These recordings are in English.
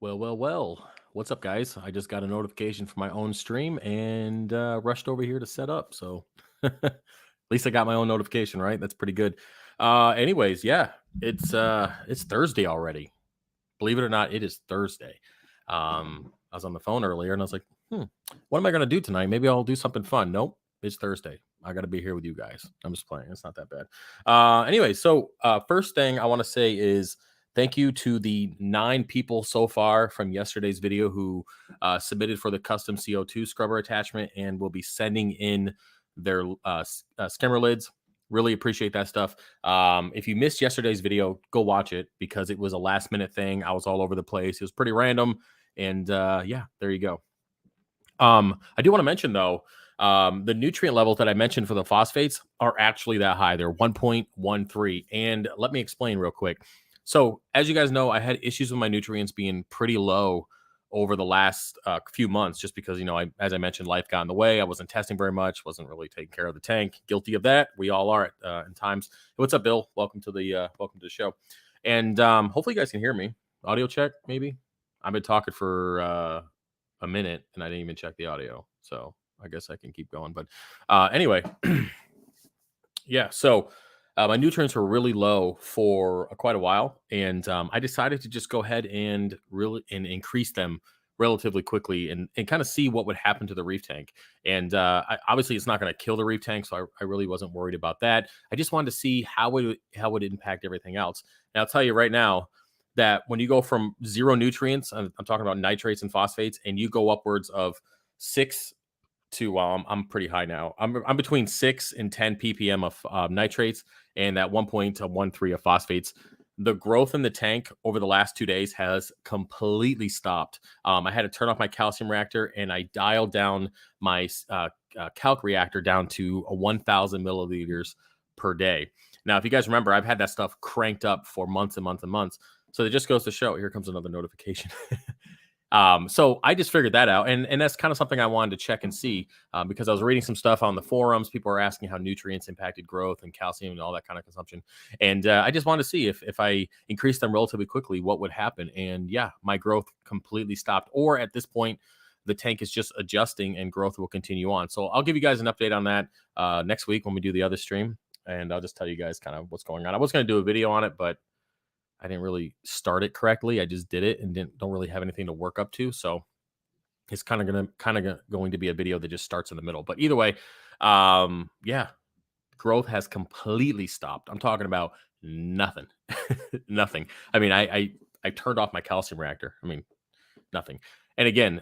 Well. What's up, guys? I just got a notification from my own stream and rushed over here to set up. So at least I got my own notification, right? That's pretty good. Anyways, yeah, it's Thursday already. Believe it or not, it is Thursday. I was on the phone earlier and I was like, what am I gonna do tonight? Maybe I'll do something fun. Nope, it's Thursday. I gotta be here with you guys. I'm just playing. It's not that bad. Anyway, so first thing I want to say is thank you to the 9 people so far from yesterday's video who submitted for the custom CO2 scrubber attachment and will be sending in their skimmer lids. Really appreciate that stuff. If you missed yesterday's video, go watch it because it was a last minute thing. I was all over the place. It was pretty random. And yeah, there you go. I do want to mention though, the nutrient levels that I mentioned for the phosphates are actually that high. They're 1.13. And let me explain real quick. So, as you guys know, I had issues with my nutrients being pretty low over the last few months, just because as I mentioned, life got in the way. I wasn't testing very much, wasn't really taking care of the tank. Guilty of that. We all are in times. What's up, Bill? Welcome to the show. And hopefully, you guys can hear me. Audio check, maybe. I've been talking for a minute and I didn't even check the audio. So I guess I can keep going. But anyway, yeah. So my nutrients were really low for quite a while, and I decided to just go ahead and really increase them relatively quickly and kind of see what would happen to the reef tank. And obviously, it's not going to kill the reef tank, so I really wasn't worried about that. I just wanted to see how it impact everything else. And I'll tell you right now that when you go from zero nutrients, I'm talking about nitrates and phosphates, and you go upwards of 6 to I'm pretty high now. I'm between 6 and 10 ppm of nitrates and that 1.13 of phosphates. The growth in the tank over the last 2 days has completely stopped. I had to turn off my calcium reactor and I dialed down my calc reactor down to a 1,000 milliliters per day. Now, if you guys remember, I've had that stuff cranked up for months and months and months. So it just goes to show. Here comes another notification. So I just figured that out, and that's kind of something I wanted to check and see because I was reading some stuff on the forums. People are asking how nutrients impacted growth and calcium and all that kind of consumption, and I just wanted to see if I increased them relatively quickly, what would happen. And yeah, my growth completely stopped, or at this point, the tank is just adjusting and growth will continue on. So I'll give you guys an update on that next week when we do the other stream, and I'll just tell you guys kind of what's going on. I was going to do a video on it, but I didn't really start it correctly. I just did it and don't really have anything to work up to. So it's kind of going to be a video that just starts in the middle. But either way, yeah, growth has completely stopped. I'm talking about nothing, nothing. I mean, I turned off my calcium reactor. I mean, nothing. And again,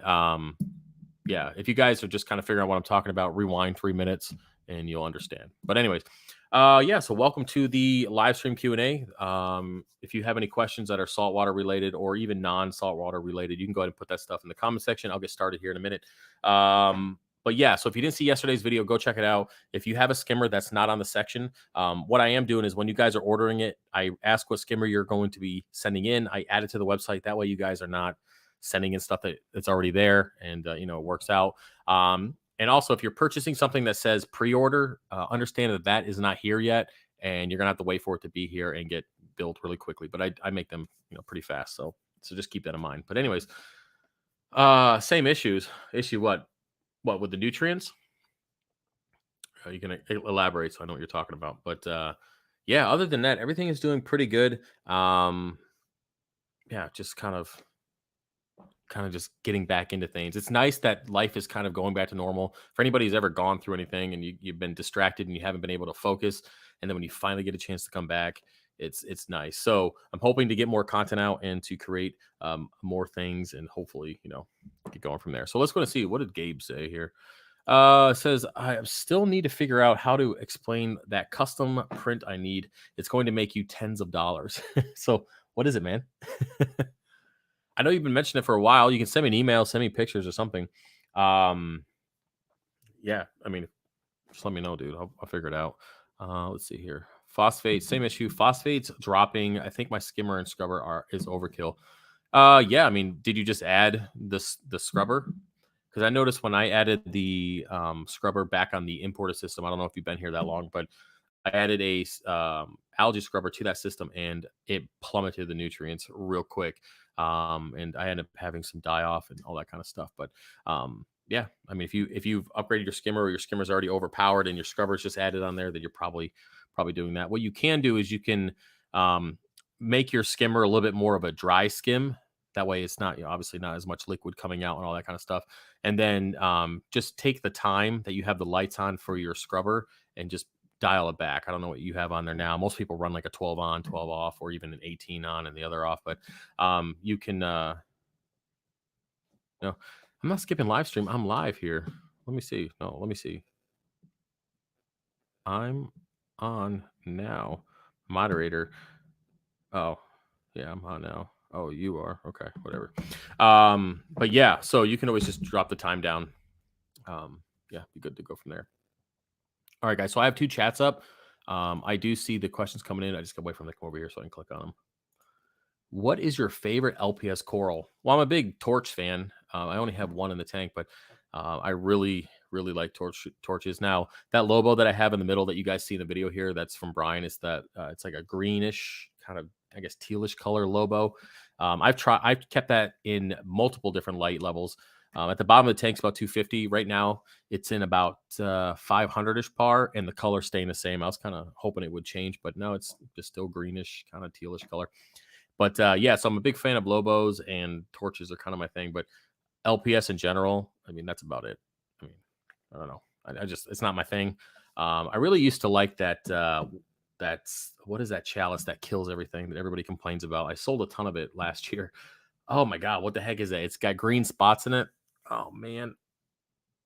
yeah, if you guys are just kind of figuring out what I'm talking about, rewind 3 minutes and you'll understand. But anyways, yeah, so welcome to the live stream Q&A. If you have any questions that are saltwater related or even non-saltwater related, you can go ahead and put that stuff in the comment section. I'll get started here in a minute. But yeah, so if you didn't see yesterday's video, go check it out. If you have a skimmer that's not on the section, what I am doing is when you guys are ordering it, I ask what skimmer you're going to be sending in. I add it to the website. That way you guys are not sending in stuff that's already there and, it works out. And also, if you're purchasing something that says pre-order, understand that that is not here yet, and you're gonna have to wait for it to be here and get built really quickly. But I make them pretty fast, so just keep that in mind. But anyways, same issues. Issue what? What with the nutrients? You can elaborate so I know what you're talking about. But yeah, other than that, everything is doing pretty good. Yeah, just kind of just getting back into things. It's nice that life is kind of going back to normal. For anybody who's ever gone through anything and you've been distracted and you haven't been able to focus, and then when you finally get a chance to come back, it's nice. So I'm hoping to get more content out and to create more things and hopefully get going from there. So let's go and see what did Gabe say here. It says I still need to figure out how to explain that custom print I need. It's going to make you tens of dollars. So what is it, man? I know you've been mentioning it for a while. You can send me an email, send me pictures or something. Yeah, I mean, just let me know, dude. I'll figure it out. Let's see here. Phosphate, same issue. Phosphates dropping. I think my skimmer and scrubber is overkill. Yeah, I mean, did you just add the scrubber? Because I noticed when I added the scrubber back on the importer system, I don't know if you've been here that long, but I added a algae scrubber to that system, and it plummeted the nutrients real quick. And I ended up having some die off and all that kind of stuff. But yeah, I mean, if you've upgraded your skimmer, or your skimmer's already overpowered and your scrubber's just added on there, then you're probably doing that. What you can do is you can um, make your skimmer a little bit more of a dry skim. That way, it's not, obviously not as much liquid coming out and all that kind of stuff. And then just take the time that you have the lights on for your scrubber and just dial it back. I don't know what you have on there now. Most people run like a 12 on, 12 off, or even an 18 on and the other off. But you can, no, I'm not skipping live stream. I'm live here. Let me see. No, let me see. I'm on now. Moderator. Oh, yeah, I'm on now. Oh, you are. Okay, whatever. But yeah, so you can always just drop the time down. Yeah, be good to go from there. All right, guys. So I have two chats up. I do see the questions coming in. I just got to wait for them to come over here so I can click on them. What is your favorite LPS coral? Well, I'm a big torch fan. I only have one in the tank, but I really like torches. Now, that Lobo that I have in the middle that you guys see in the video here, that's from Brian. Is that it's like a greenish kind of, I guess, tealish color Lobo. I've kept that in multiple different light levels. At the bottom of the tank's about 250 right now. It's in about 500ish par, and the color staying the same. I was kind of hoping it would change, but no, it's just still greenish, kind of tealish color. But yeah, so I'm a big fan of Lobos, and torches are kind of my thing. But LPS in general, I mean, that's about it. I mean, I don't know. I just, it's not my thing. I really used to like that. That's, what is that chalice that kills everything that everybody complains about? I sold a ton of it last year. Oh my God, what the heck is that? It's got green spots in it. Oh man.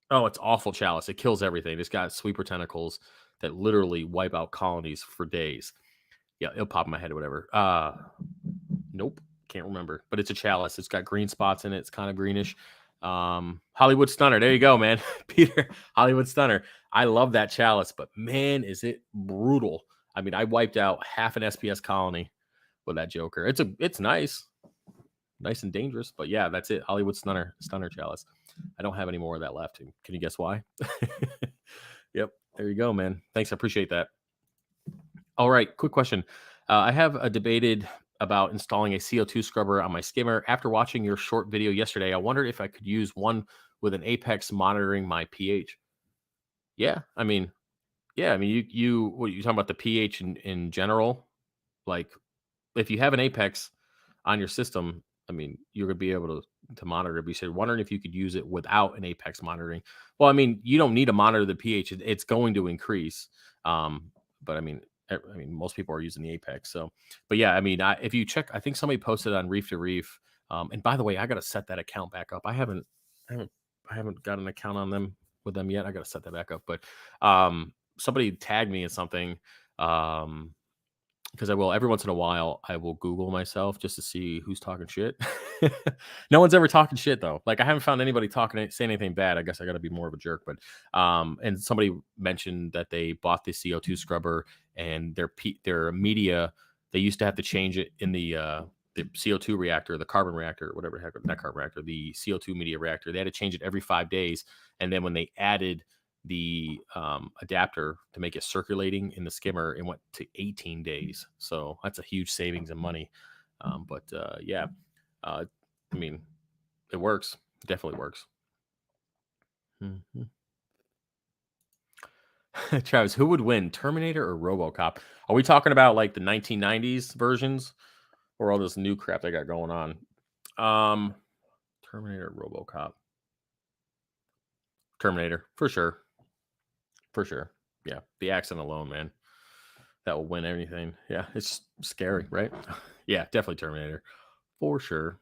Oh, it's awful chalice. It kills everything. It's got sweeper tentacles that literally wipe out colonies for days. Yeah, it'll pop in my head or whatever. Nope, can't remember. But it's a chalice. It's got green spots in it. It's kind of greenish. Hollywood Stunner. There you go, man. Peter, Hollywood Stunner. I love that chalice, but man, is it brutal. I mean, I wiped out half an SPS colony with that Joker. It's nice and dangerous, but yeah, that's it. Hollywood Stunner chalice. I don't have any more of that left. Can you guess why? Yep, there you go, man. Thanks, I appreciate that. All right, quick question. I have debated about installing a CO2 scrubber on my skimmer. After watching your short video yesterday, I wondered if I could use one with an Apex monitoring my pH. Yeah, I mean, you what are you talking about, the pH in general? Like, if you have an Apex on your system, I mean, you're gonna be able to monitor it. But you said wondering if you could use it without an Apex monitoring. Well, I mean, you don't need to monitor the pH. It's going to increase. But I mean, most people are using the Apex. So, but yeah, I mean, if you check, I think somebody posted on Reef to Reef. And by the way, I got to set that account back up. I haven't got an account on them with them yet. I got to set that back up. But somebody tagged me in something. Because I will, every once in a while, I will Google myself just to see who's talking shit. No one's ever talking shit though. Like, I haven't found anybody saying anything bad. I guess I got to be more of a jerk. But and somebody mentioned that they bought the CO2 scrubber, and their media, they used to have to change it in the CO2 reactor, the carbon reactor, whatever the heck, not carbon reactor, the CO2 media reactor. They had to change it every 5 days, and then when they added the adapter to make it circulating in the skimmer, it went to 18 days. So that's a huge savings in money. But yeah, I mean, it works. It definitely works. Mm-hmm. Travis, who would win, Terminator or RoboCop? Are we talking about like the 1990s versions, or all this new crap they got going on? Terminator, RoboCop. Terminator, for sure. For sure. Yeah. The accent alone, man, that will win anything. Yeah. It's scary, right? Yeah, definitely Terminator. For sure.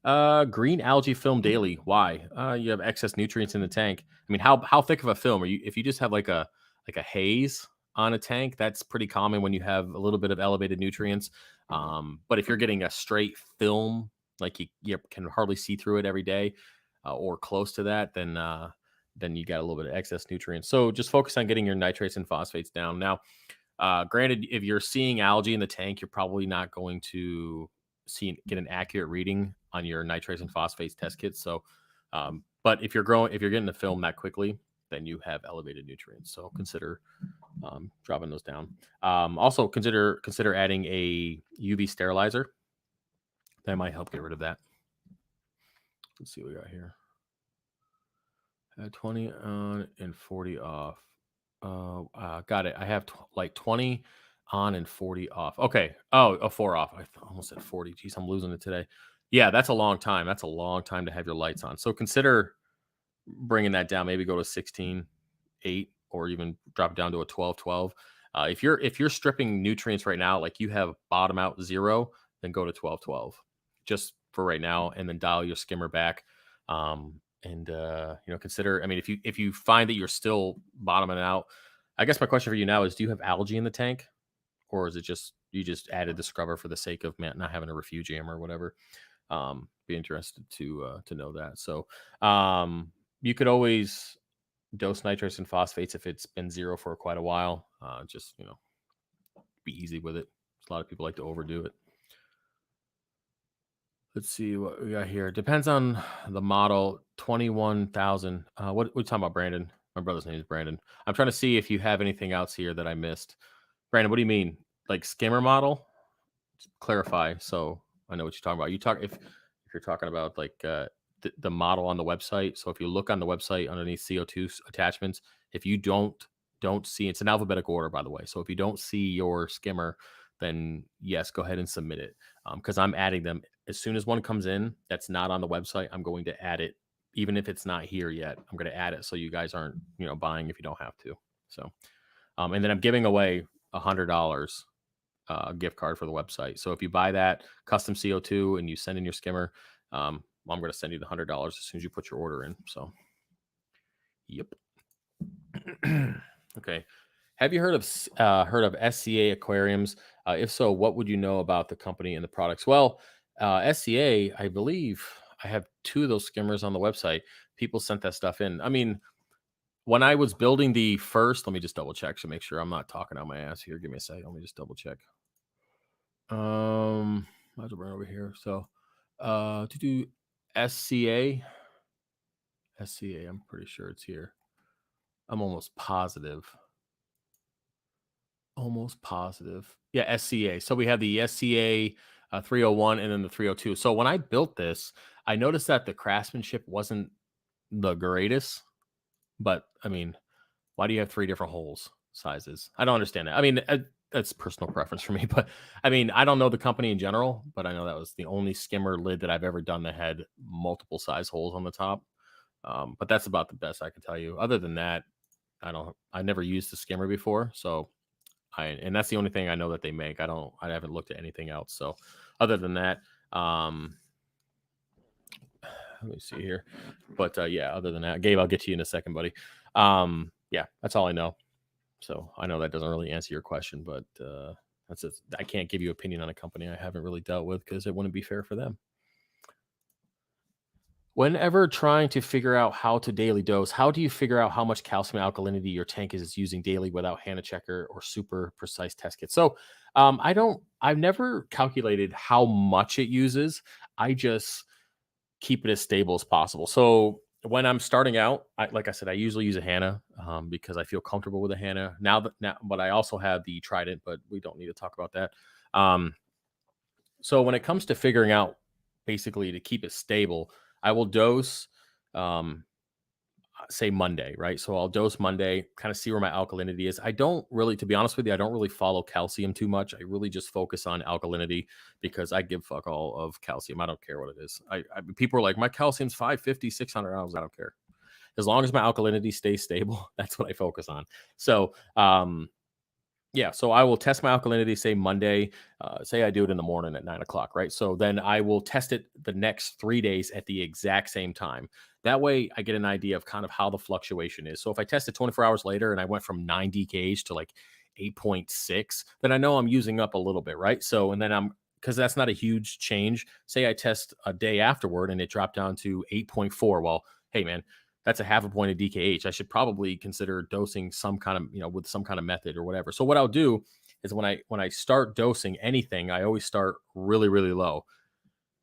Green algae film daily. Why? You have excess nutrients in the tank. I mean, how thick of a film are you? If you just have like a haze on a tank, that's pretty common when you have a little bit of elevated nutrients. But if you're getting a straight film, like you can hardly see through it every day, or close to that, then you got a little bit of excess nutrients. So just focus on getting your nitrates and phosphates down. Now, granted, if you're seeing algae in the tank, you're probably not going to get an accurate reading on your nitrates and phosphates test kits. So, but if you're getting the film that quickly, then you have elevated nutrients. So consider dropping those down. Also consider adding a UV sterilizer. That might help get rid of that. Let's see what we got here. 20 on and 40 off. Got it. I have like 20 on and 40 off. Okay. Oh, a 4 off. I almost said 40. Geez, I'm losing it today. Yeah, that's a long time. That's a long time to have your lights on. So consider bringing that down. Maybe go to 16, 8, or even drop it down to a 12, 12. If you're stripping nutrients right now, like you have bottom out 0, then go to 12, 12, just for right now, and then dial your skimmer back. And consider. I mean, if you find that you're still bottoming out, I guess my question for you now is: do you have algae in the tank, or is it just you just added the scrubber for the sake of not having a refugium or whatever? Be interested to know that. So you could always dose nitrates and phosphates if it's been 0 for quite a while. Just be easy with it. A lot of people like to overdo it. Let's see what we got here. Depends on the model. 21,000. What are we talking about, Brandon? My brother's name is Brandon. I'm trying to see if you have anything else here that I missed. Brandon, what do you mean? Like skimmer model? Clarify so I know what you're talking about. If you're talking about like the model on the website. So if you look on the website underneath CO2 attachments, if you don't see, it's in alphabetical order, by the way. So if you don't see your skimmer, then yes, go ahead and submit it, because I'm adding them as soon as one comes in that's not on the website. I'm going to add it, even if it's not here yet. I'm going to add it so you guys aren't buying if you don't have to. So, and then I'm giving away $100 gift card for the website. So if you buy that custom CO2 and you send in your skimmer, I'm going to send you the $100 as soon as you put your order in. So, yep. Okay. Have you heard of SCA aquariums? If so, what would you know about the company and the products? Well, SCA, I believe I have 2 of those skimmers on the website. People sent that stuff in. I mean, when I was building the first, let me just double check to make sure I'm not talking out my ass here. Give me a second. Let me just double check. Might as well bring it over here. So, to do SCA, I'm pretty sure it's here. I'm almost positive. Yeah, SCA. So we have the SCA 301 and then the 302. So when I built this, I noticed that the craftsmanship wasn't the greatest. But I mean, why do you have 3 different holes sizes? I don't understand that. I mean, that's personal preference for me. But I mean, I don't know the company in general, but I know that was the only skimmer lid that I've ever done that had multiple size holes on the top. But that's about the best I can tell you. Other than that, I never used the skimmer before, so and that's the only thing I know that they make. I haven't looked at anything else. So other than that, let me see here. But yeah, other than that, Gabe, I'll get to you in a second, buddy. Yeah, that's all I know. So I know that doesn't really answer your question, but that's it. I can't give you opinion on a company I haven't really dealt with because it wouldn't be fair for them. Whenever trying to figure out how to daily dose, how do you figure out how much calcium alkalinity your tank is using daily without HANA checker or super precise test kit? So I've never calculated how much it uses. I just keep it as stable as possible. So when I'm starting out, like I said, I usually use a HANA because I feel comfortable with a HANA but I also have the Trident, but we don't need to talk about that. So when it comes to figuring out basically to keep it stable, I will dose, say Monday, right? So I'll dose Monday, kind of see where my alkalinity is. I don't really, to be honest with you, I don't really follow calcium too much. I really just focus on alkalinity because I give fuck all of calcium. I don't care what it is. People are like, my calcium's 550, 600 ounces. I don't care. As long as my alkalinity stays stable, that's what I focus on. So, yeah, so I will test my alkalinity, say Monday, say I do it in the morning at 9 o'clock, right? So then I will test it the next 3 days at the exact same time. That way I get an idea of kind of how the fluctuation is. So if I test it 24 hours later and I went from 9 DKH to like 8.6, then I know I'm using up a little bit, right? So, and then because that's not a huge change. Say I test a day afterward and it dropped down to 8.4. Well, hey man, that's a half a point of DKH. I should probably consider dosing some kind of, with some kind of method or whatever. So what I'll do is when I start dosing anything, I always start really, really low.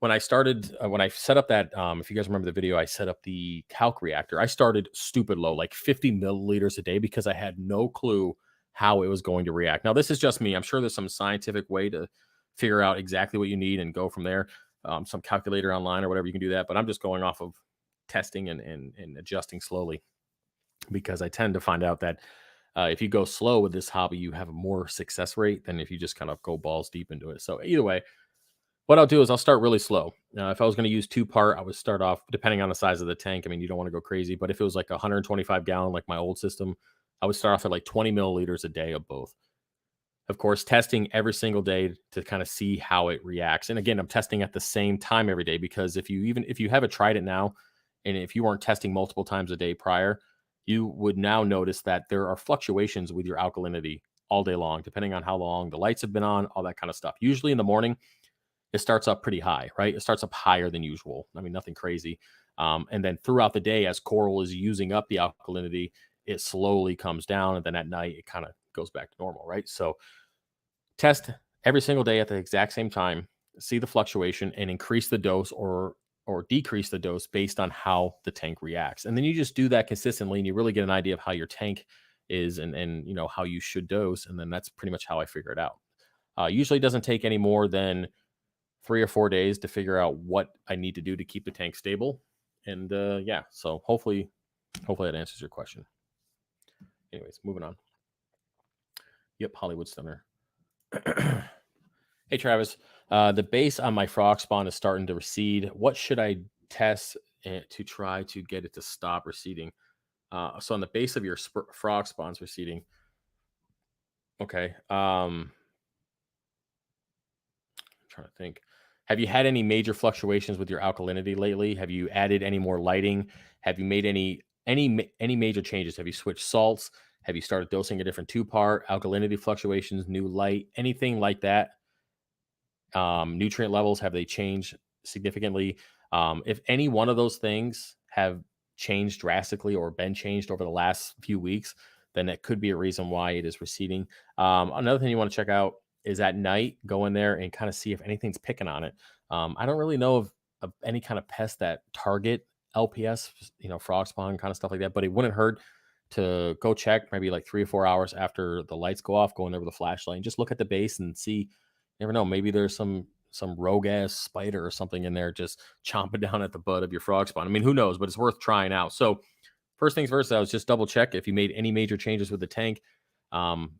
when I started, when I set up that, if you guys remember the video, I set up the calc reactor. I started stupid low, like 50 milliliters a day, because I had no clue how it was going to react. Now, this is just me. I'm sure there's some scientific way to figure out exactly what you need and go from there. Some calculator online or whatever, you can do that. But I'm just going off of testing and adjusting slowly, because I tend to find out that if you go slow with this hobby, you have a more success rate than if you just kind of go balls deep into it. So either way, what I'll do is I'll start really slow. If I was going to use two part, I would start off depending on the size of the tank. I mean, you don't want to go crazy, but if it was like a 125 gallon, like my old system, I would start off at like 20 milliliters a day of both. Of course, testing every single day to kind of see how it reacts. And again, I'm testing at the same time every day, because if you haven't tried it now, and if you weren't testing multiple times a day prior, you would now notice that there are fluctuations with your alkalinity all day long, depending on how long the lights have been on, all that kind of stuff. Usually in the morning, it starts up pretty high, right? It starts up higher than usual. I mean, nothing crazy. And then throughout the day, as coral is using up the alkalinity, it slowly comes down. And then at night, it kind of goes back to normal, right? So test every single day at the exact same time, see the fluctuation, and increase the dose or decrease the dose based on how the tank reacts. And then you just do that consistently, and you really get an idea of how your tank is, and how you should dose. And then that's pretty much how I figure it out. Usually doesn't take any more than 3 or 4 days to figure out what I need to do to keep the tank stable. And yeah, so hopefully that answers your question. Anyways, moving on. Yep, Hollywood Stunner. Hey Travis, the base on my frog spawn is starting to recede. What should I test to try to get it to stop receding? So on the base of your frog spawn's receding. Okay. Trying to think. Have you had any major fluctuations with your alkalinity lately? Have you added any more lighting? Have you made any major changes? Have you switched salts? Have you started dosing a different two part? Alkalinity fluctuations, new light, anything like that? Nutrient levels, have they changed significantly? If any one of those things have changed drastically or been changed over the last few weeks, then that could be a reason why it is receding. Another thing you want to check out is at night, go in there and kind of see if anything's picking on it. I don't really know of any kind of pest that target LPS, frog spawn kind of stuff like that, but it wouldn't hurt to go check maybe like 3 or 4 hours after the lights go off, go in there with a flashlight and just look at the base and see. Never know. Maybe there's some rogue ass spider or something in there just chomping down at the butt of your frog spawn. I mean, who knows? But it's worth trying out. So first things first, I was just double check if you made any major changes with the tank. Um,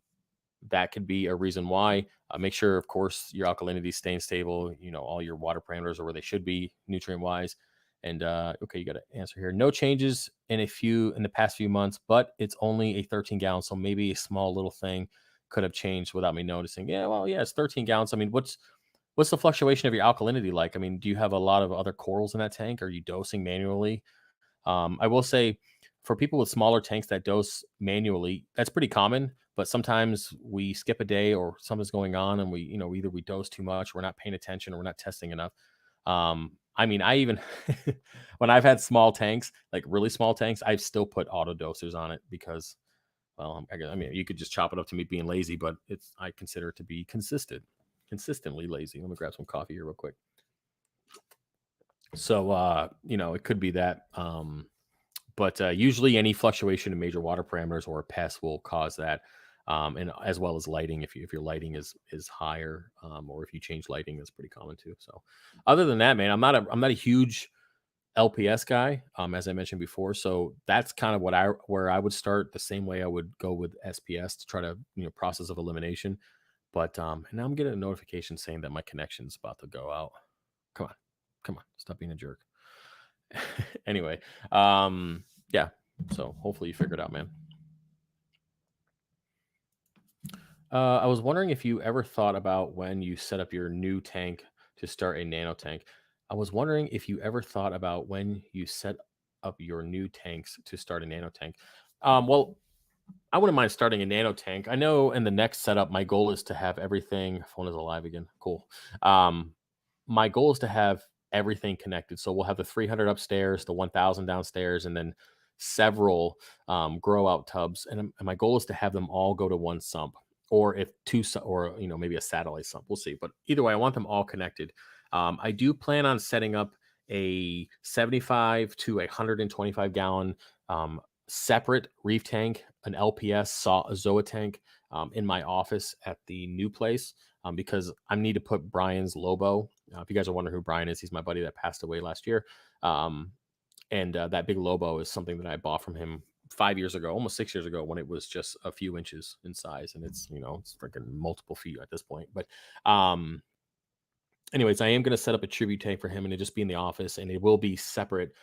that could be a reason why. Make sure, of course, your alkalinity is staying stable. All your water parameters are where they should be, nutrient wise. And okay, you got to answer here. No changes in the past few months, but it's only a 13 gallon, so maybe a small little thing could have changed without me noticing. Yeah, well, yeah, it's 13 gallons. I mean, what's the fluctuation of your alkalinity like? I mean, do you have a lot of other corals in that tank? Are you dosing manually? I will say, for people with smaller tanks that dose manually, that's pretty common. But sometimes we skip a day or something's going on, and either we dose too much, we're not paying attention, or we're not testing enough. I mean, I even when I've had small tanks, like really small tanks, I've still put auto dosers on it because, well, I mean, you could just chop it up to me being lazy, but I consider it to be consistently lazy. Let me grab some coffee here real quick. So, it could be that. But usually any fluctuation in major water parameters or a pest will cause that. And as well as lighting, if your lighting is higher, or if you change lighting, that's pretty common too. So other than that, man, I'm not a huge LPS guy, as I mentioned before. So that's kind of where I would start, the same way I would go with SPS to try to, process of elimination. But and now I'm getting a notification saying that my connection's about to go out. Come on, stop being a jerk. Anyway, yeah. So hopefully you figured it out, man. I was wondering if you ever thought about when you set up your new tank to start a nano tank. I was wondering if you ever thought about when you set up your new tanks to start a nano tank. Well, I wouldn't mind starting a nano tank. I know in the next setup, my goal is to have everything. Phone is alive again. Cool. My goal is to have everything connected. So we'll have the 300 upstairs, the 1000 downstairs, and then several grow out tubs. And my goal is to have them all go to one sump, or if two, or maybe a satellite sump. We'll see. But either way, I want them all connected. I do plan on setting up a 75 to a 125 gallon separate reef tank, an LPS a ZOA tank in my office at the new place because I need to put Brian's Lobo. If you guys are wondering who Brian is, he's my buddy that passed away last year. And that big Lobo is something that I bought from him 5 years ago, almost 6 years ago, when it was just a few inches in size, and it's it's freaking multiple feet at this point. But anyways, I am going to set up a tribute tank for him, and it just be in the office, and it will be separate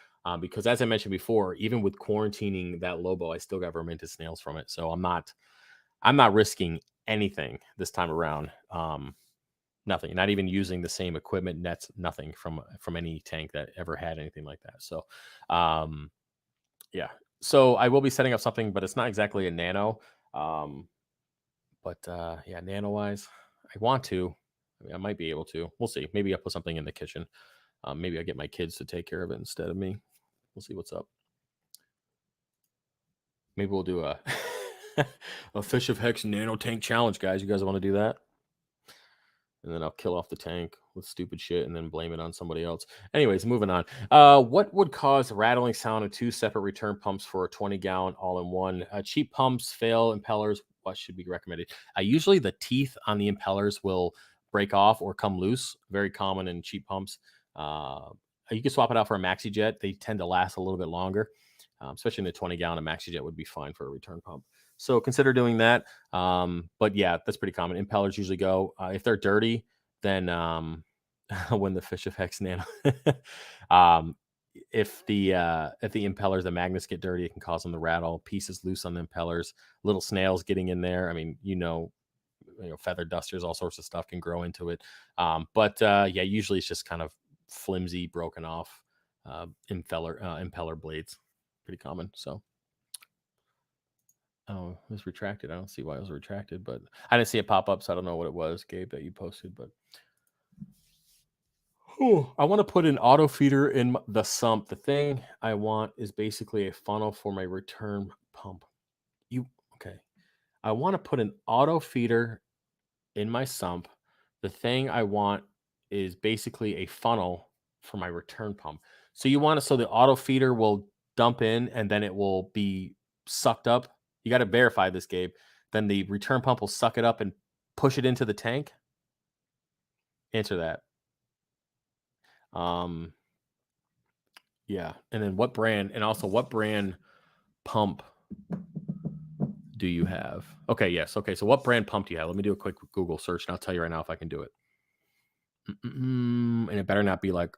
because, as I mentioned before, even with quarantining that Lobo, I still got verminted snails from it, so I'm not risking anything this time around. Nothing, not even using the same equipment, nets, nothing from any tank that ever had anything like that. So, yeah. So I will be setting up something, but it's not exactly a nano. Um, but yeah, nano wise, I want to. I mean, I might be able to. We'll see. Maybe I'll put something in the kitchen. Maybe I get my kids to take care of it instead of me. We'll see what's up. Maybe we'll do a a Fish of Hex nano tank challenge, guys. You guys want to do that? And then I'll kill off the tank with stupid shit and then blame it on somebody else. Anyways, moving on. What would cause rattling sound of two separate return pumps for a 20-gallon all-in-one? Cheap pumps, fail impellers. What should be recommended? Usually the teeth on the impellers will break off or come loose. Very common in cheap pumps. You can swap it out for a maxi jet. They tend to last a little bit longer, especially in a 20-gallon. A maxi jet would be fine for a return pump. So consider doing that. But yeah, that's pretty common. Impellers usually go if they're dirty, then when the Fish of Hex Nano, um, if the impellers, the magnets get dirty, it can cause them to rattle. Pieces loose on the impellers, little snails getting in there. I mean, feather dusters, all sorts of stuff can grow into it. But yeah, usually it's just kind of flimsy, broken off impeller blades. Pretty common. So. Oh, it was retracted. I don't see why it was retracted, but I didn't see it pop up, so I don't know what it was, Gabe, that you posted. But I want to put an auto feeder in the sump. The thing I want is basically a funnel for my return pump. Okay? I want to put an auto feeder in my sump. The thing I want is basically a funnel for my return pump. So you want it so the auto feeder will dump in and then it will be sucked up. You got to verify this, Gabe. Then the return pump will suck it up and push it into the tank. Answer that. Yeah. And then what brand, and also what brand pump do you have? Okay. Yes. Okay. So what brand pump do you have? Let me do a quick Google search and I'll tell you right now if I can do it. And it better not be like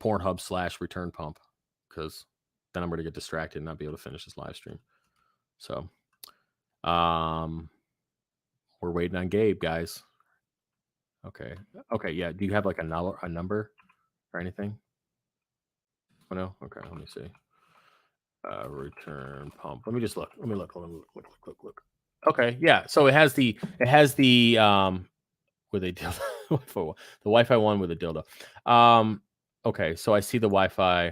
Pornhub / return pump, because then I'm going to get distracted and not be able to finish this live stream. So, we're waiting on Gabe, guys. Okay. Okay. Yeah. Do you have like a number or anything? Oh, no. Okay. Let me see. Return pump. Let me just look. Let me look. Look. Okay. Yeah. So it has the with a dildo. The Wi-Fi one with a dildo. Okay. So I see the Wi-Fi.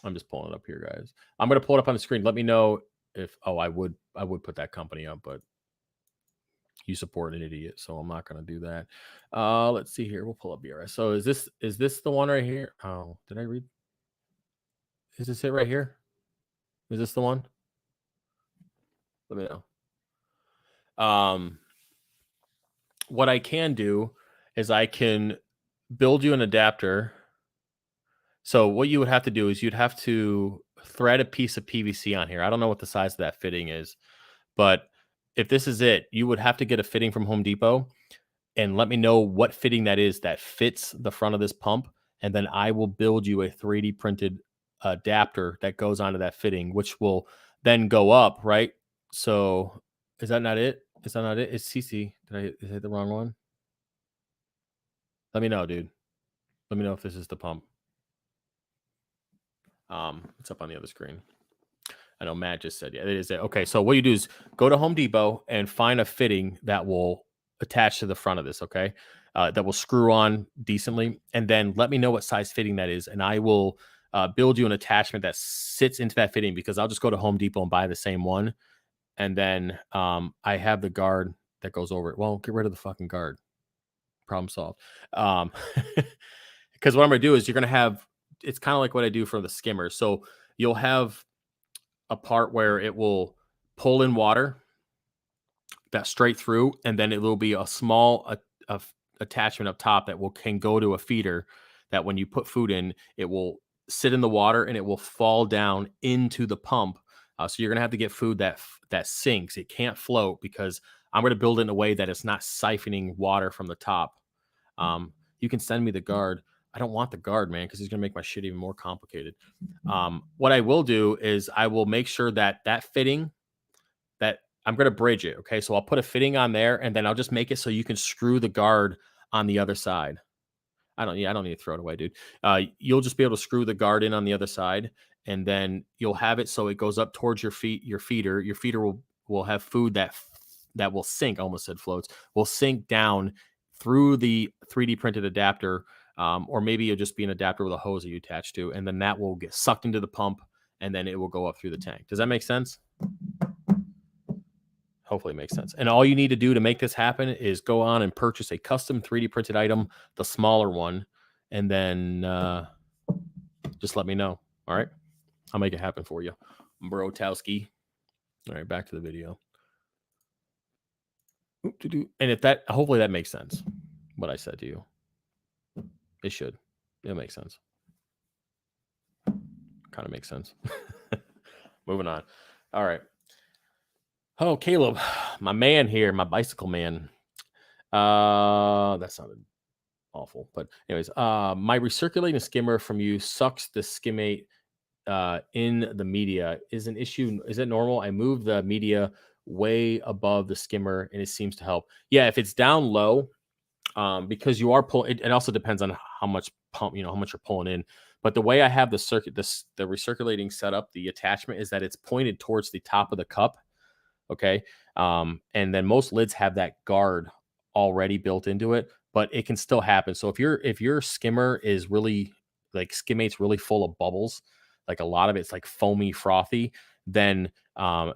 I'm just pulling it up here, guys. I'm gonna pull it up on the screen. Let me know if I would put that company up, but you support an idiot, so I'm not gonna do that. Let's see here. We'll pull up BRS. So is this the one right here? Oh, did I read? Is this it right here? Is this the one? Let me know. What I can do is I can build you an adapter. So what you would have to do is you'd have to thread a piece of PVC on here. I don't know what the size of that fitting is, but if this is it, you would have to get a fitting from Home Depot and let me know what fitting that is that fits the front of this pump. And then I will build you a 3D printed adapter that goes onto that fitting, which will then go up, right? So is that not it? Is that not it? It's CC. Did I hit the wrong one? Let me know, dude. Let me know if this is the pump. It's up on the other screen. I know Matt just said, yeah, it is it. Okay, so what you do is go to Home Depot and find a fitting that will attach to the front of this, okay? That will screw on decently. And then let me know what size fitting that is. And I will build you an attachment that sits into that fitting, because I'll just go to Home Depot and buy the same one. And then I have the guard that goes over it. Well, get rid of the fucking guard. Problem solved. Um, because what I'm gonna do is you're gonna have it's kind of like what I do for the skimmer. So you'll have a part where it will pull in water that straight through, and then it will be a small attachment up top that will can go to a feeder that when you put food in, it will sit in the water and it will fall down into the pump. So you're gonna have to get food that sinks. It can't float because I'm gonna build it in a way that it's not siphoning water from the top. You can send me the guard. I don't want the guard, man, because he's gonna make my shit even more complicated. What I will do is I will make sure that that fitting that I'm going to bridge it. Okay. So I'll put a fitting on there and then I'll just make it so you can screw the guard on the other side. I don't need to throw it away, dude. You'll just be able to screw the guard in on the other side and then you'll have it so it goes up towards your feet, your feeder. Your feeder will have food that will sink, I almost said floats, will sink down through the 3D printed adapter. Or maybe it'll just be an adapter with a hose that you attach to, and then that will get sucked into the pump and then it will go up through the tank. Does that make sense? Hopefully it makes sense. And all you need to do to make this happen is go on and purchase a custom 3D printed item, the smaller one, and then just let me know. All right. I'll make it happen for you. Brotowski. All right, back to the video. And if that, hopefully that makes sense, what I said to you. It should. It makes sense. Kind of makes sense. Moving on. All right. Oh, Caleb, my man here, my bicycle man. That sounded awful, but anyways, my recirculating skimmer from you sucks the skimmate in the media. Is an issue? Is it normal? I moved the media way above the skimmer and it seems to help. Yeah, if it's down low, because you are pulling, it also depends on how much pump, how much you're pulling in. But the way I have the the recirculating setup, the attachment is that it's pointed towards the top of the cup. Okay. And then most lids have that guard already built into it, but it can still happen. So if your skimmer is really like skimmate's really full of bubbles, like a lot of it's like foamy, frothy, then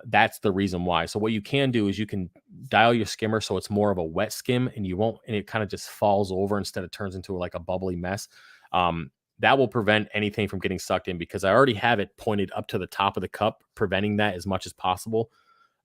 that's the reason why. So what you can do is you can dial your skimmer so it's more of a wet skim and it kind of just falls over instead of turns into like a bubbly mess. That will prevent anything from getting sucked in because I already have it pointed up to the top of the cup, preventing that as much as possible.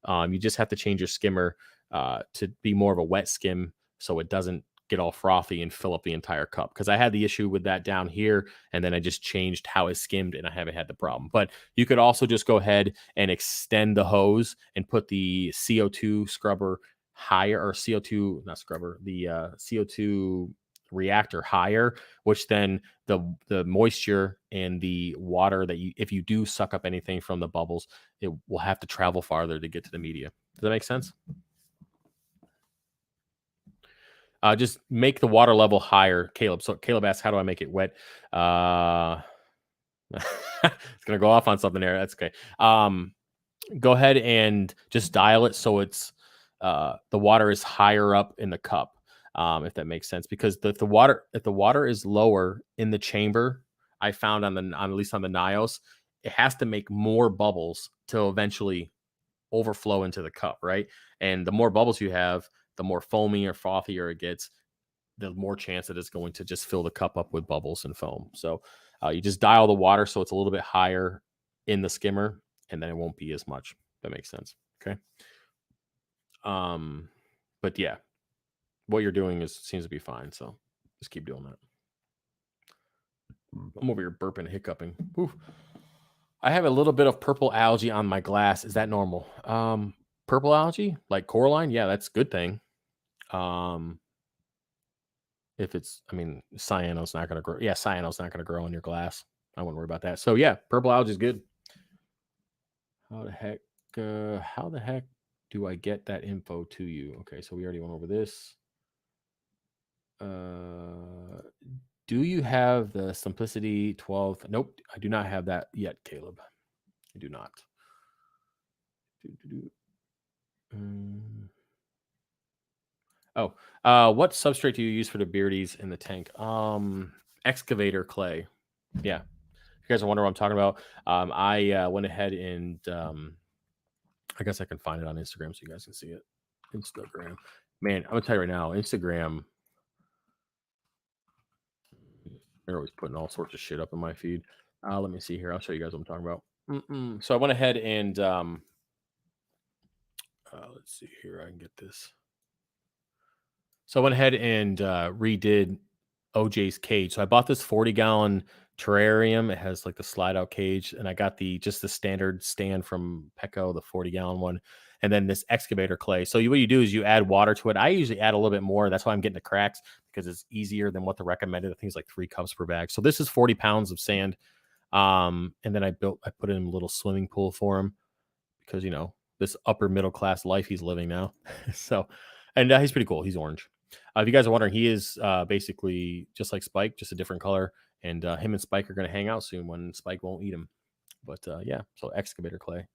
You just have to change your skimmer to be more of a wet skim so it doesn't get all frothy and fill up the entire cup. Because I had the issue with that down here, and then I just changed how it skimmed, and I haven't had the problem. But you could also just go ahead and extend the hose and put the CO2 scrubber higher, or CO2, not scrubber, the CO2 reactor higher, which then the moisture and the water that if you do suck up anything from the bubbles, it will have to travel farther to get to the media. Does that make sense? Just make the water level higher, Caleb. So Caleb asks, how do I make it wet? It's gonna go off on something there. That's okay. Go ahead and just dial it so it's the water is higher up in the cup. If that makes sense, because if the water is lower in the chamber, I found at least on the Nios, it has to make more bubbles to eventually overflow into the cup, right? And the more bubbles you have, the more foamy or frothier it gets, the more chance that it's going to just fill the cup up with bubbles and foam. So you just dial the water so it's a little bit higher in the skimmer, and then it won't be as much. That makes sense. Okay. But yeah, what you're doing seems to be fine. So just keep doing that. I'm over here burping, hiccuping. Whew. I have a little bit of purple algae on my glass. Is that normal? Purple algae, like coralline? Yeah, that's a good thing. If it's, cyano's not going to grow. Yeah, cyano's not going to grow in your glass. I wouldn't worry about that. So yeah, purple algae is good. How the heck do I get that info to you? Okay, so we already went over this. Do you have the Simplicity 12? Nope, I do not have that yet, Caleb. I do not. What substrate do you use for the beardies in the tank? Excavator clay. Yeah. If you guys are wondering what I'm talking about, I went ahead and I guess I can find it on Instagram so you guys can see it. Instagram. Man, I'm gonna tell you right now, Instagram. They're always putting all sorts of shit up in my feed. Let me see here. I'll show you guys what I'm talking about. So I went ahead and let's see here. I can get this. So I went ahead and redid OJ's cage. So I bought this 40-gallon terrarium. It has like the slide out cage, and I got the standard stand from Petco, the 40-gallon one, and then this excavator clay. So what you do is you add water to it. I usually add a little bit more. That's why I'm getting the cracks, because it's easier than what the recommended. I think it's like 3 cups per bag. So this is 40 pounds of sand. And then I put in a little swimming pool for him, because this upper middle class life he's living now. So, and he's pretty cool. He's orange. If you guys are wondering, he is basically just like Spike, just a different color. And him and Spike are going to hang out soon when Spike won't eat him. But yeah, so excavator clay.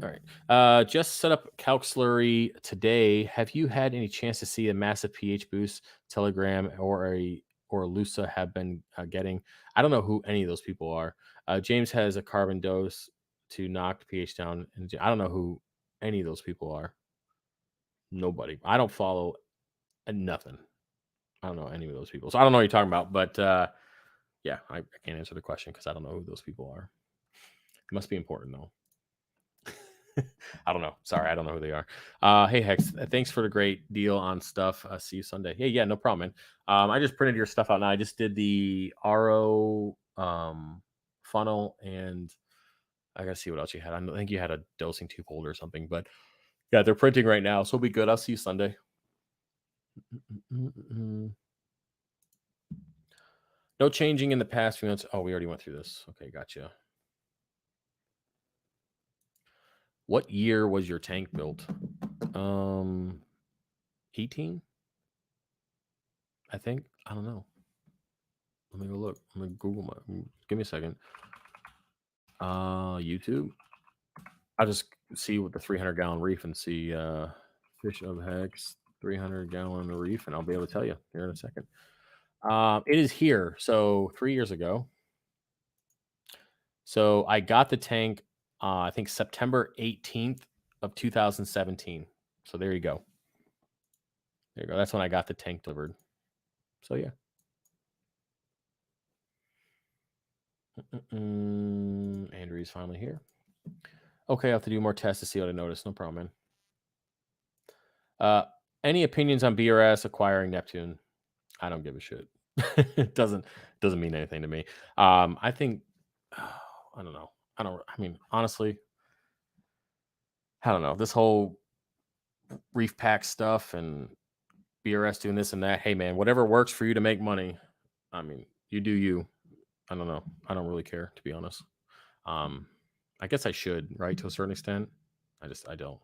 All right. Just set up calc slurry today. Have you had any chance to see a massive pH boost Telegram or Lusa have been getting? I don't know who any of those people are. James has a carbon dose to knock pH down, and I don't know who any of those people are. Nobody. I don't follow nothing. I don't know any of those people, so I don't know what you're talking about. But yeah, I can't answer the question because I don't know who those people are. It must be important though. I don't know. Sorry, I don't know who they are. Hey Hex, thanks for the great deal on stuff. See you Sunday. Hey, yeah, no problem, man. I just printed your stuff out now. I just did the RO funnel, and I gotta see what else you had. I think you had a dosing tube holder or something, but yeah, they're printing right now, so we'll be good. I'll see you Sunday. No changing in the past few months. Oh, we already went through this. Okay, gotcha. What year was your tank built? 18, I think. I don't know. Let me go look. I'm gonna Google give me a second. YouTube. I'll just see what the 300-gallon reef and see fish of hex 300-gallon reef, and I'll be able to tell you here in a second. It is here. So 3 years ago. So I got the tank, I think September 18th of 2017. So there you go. There you go. That's when I got the tank delivered. So yeah. Andrew's finally here. Okay, I have to do more tests to see what I notice. No problem, man. Any opinions on BRS acquiring Neptune? I don't give a shit. It doesn't mean anything to me. I think I don't know. I mean, honestly, I don't know. This whole reef pack stuff and BRS doing this and that. Hey man, whatever works for you to make money. I mean, you do you. I don't know. I don't really care, to be honest. I guess I should, right, to a certain extent. I don't.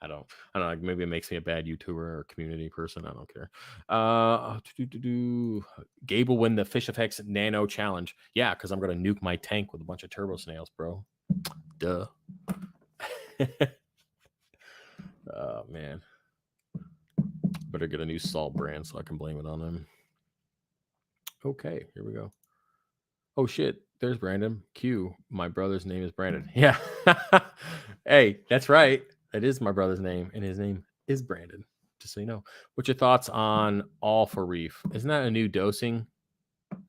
I don't know. Maybe it makes me a bad YouTuber or community person. I don't care. Gabe will win the Fish Effects Nano Challenge. Yeah, because I'm gonna nuke my tank with a bunch of turbo snails, bro. Duh. Oh man. Better get a new salt brand so I can blame it on them. Okay, here we go. Oh shit, there's Brandon. Q, my brother's name is Brandon. Yeah. Hey, that's right. That is my brother's name, and his name is Brandon. Just so you know. What's your thoughts on All for Reef? Isn't that a new dosing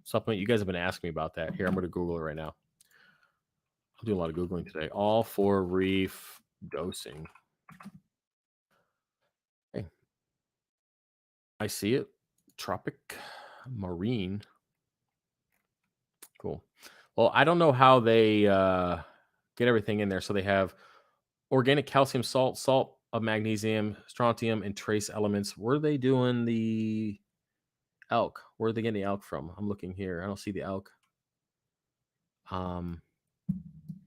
supplement? You guys have been asking me about that. Here, I'm going to Google it right now. I'm doing a lot of Googling today. All for Reef dosing. Hey, I see it. Tropic Marine. Cool. Well, I don't know how they get everything in there. So they have organic calcium salt, salt of magnesium, strontium, and trace elements. Where are they doing the elk? Where are they getting the elk from? I'm looking here. I don't see the elk.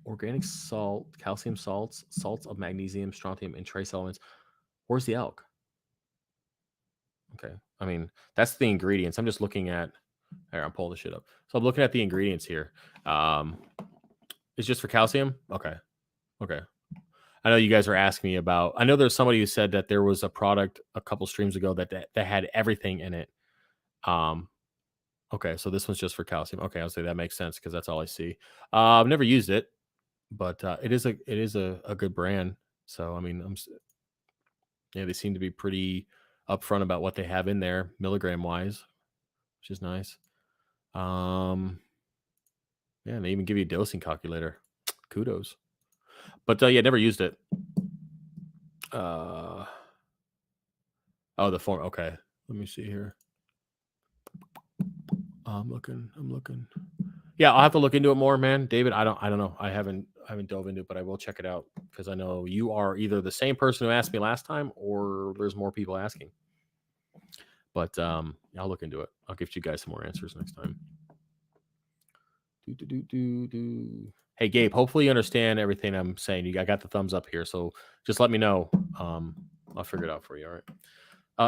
Organic salt, calcium salts, salts of magnesium, strontium, and trace elements. Where's the elk? Okay. I mean, that's the ingredients. I'm just looking at here, I'm pulling the shit up. So I'm looking at the ingredients here. It's just for calcium? Okay. Okay. I know you guys are asking me about. I know there's somebody who said that there was a product a couple streams ago that had everything in it. Okay, so this one's just for calcium. Okay, I'll say that makes sense because that's all I see. I've never used it, but it is a good brand. So I mean, yeah, they seem to be pretty upfront about what they have in there, milligram wise. which is nice. Yeah, they even give you a dosing calculator. Kudos. But yeah, never used it. Oh, the form. Okay, let me see here. I'm looking. Yeah, I'll have to look into it more, man. David, I don't know. I haven't dove into it, but I will check it out because I know you are either the same person who asked me last time or there's more people asking. But I'll look into it. I'll give you guys some more answers next time. Hey, Gabe, hopefully you understand everything I'm saying. I got the thumbs up here, so just let me know. I'll figure it out for you. All right.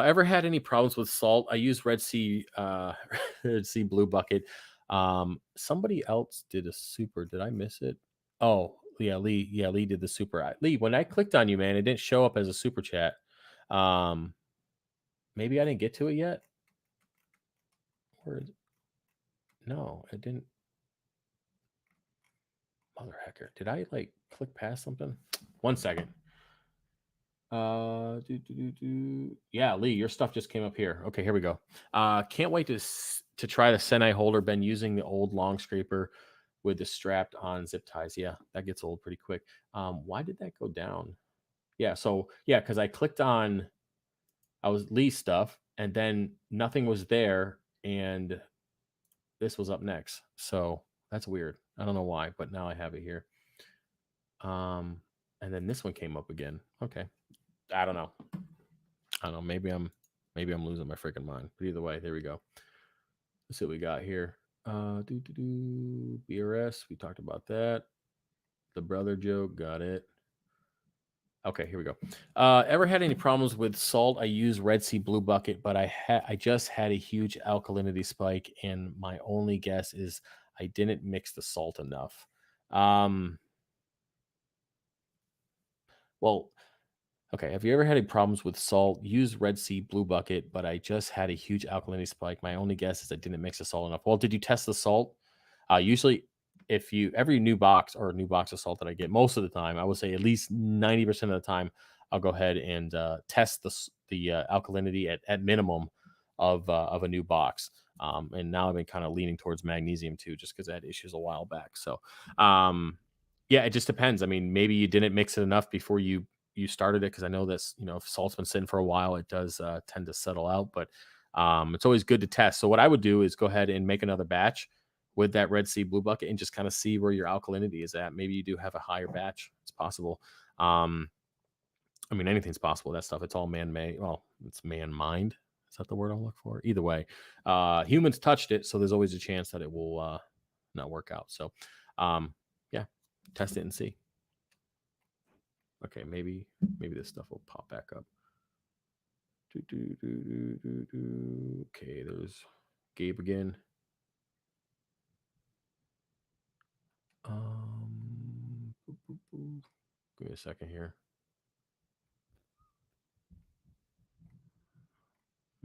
Ever had any problems with salt? I use Red Sea Red Sea Blue Bucket. Somebody else did a super. Did I miss it? Oh, yeah, Lee. Yeah, Lee did the super. Lee, when I clicked on you, man, it didn't show up as a super chat. Maybe I didn't get to it yet. Where is it? No, it didn't. Mother hecker. Did I like click past something? 1 second. Yeah, Lee, your stuff just came up here. Okay, here we go. Can't wait to try the Senai holder. Been using the old long scraper with the strapped on zip ties. Yeah, that gets old pretty quick. Why did that go down? Yeah, so yeah, because I clicked on I was Lee's stuff, and then nothing was there, and this was up next. So that's weird. I don't know why, but now I have it here. And then this one came up again. Okay. I don't know. Maybe I'm losing my freaking mind. But either way, there we go. Let's see what we got here. BRS. We talked about that. The brother joke. Got it. Okay, here we go. Ever had any problems with salt? I use Red Sea Blue Bucket, but I just had a huge alkalinity spike, and my only guess is I didn't mix the salt enough. Well, okay. Have you ever had any problems with salt? Use Red Sea Blue Bucket, but I just had a huge alkalinity spike. My only guess is I didn't mix the salt enough. Well, did you test the salt? Usually, if you every new box or a new box of salt that I get, most of the time, I would say at least 90% of the time, I'll go ahead and test the alkalinity at minimum of a new box. And now I've been kind of leaning towards magnesium too, just because I had issues a while back. So, yeah, it just depends. I mean, maybe you didn't mix it enough before you started it because I know this, if salt's been sitting for a while, it does tend to settle out. But it's always good to test. So what I would do is go ahead and make another batch with that Red Sea Blue Bucket and just kind of see where your alkalinity is at. Maybe you do have a higher batch. It's possible. I mean, anything's possible. That stuff. It's all man-made. Well, it's man-mind. Is that the word I'll look for? Either way, humans touched it, so there's always a chance that it will not work out. So, yeah, test it and see. Okay, maybe this stuff will pop back up. Okay, there's Gabe again. Give me a second here.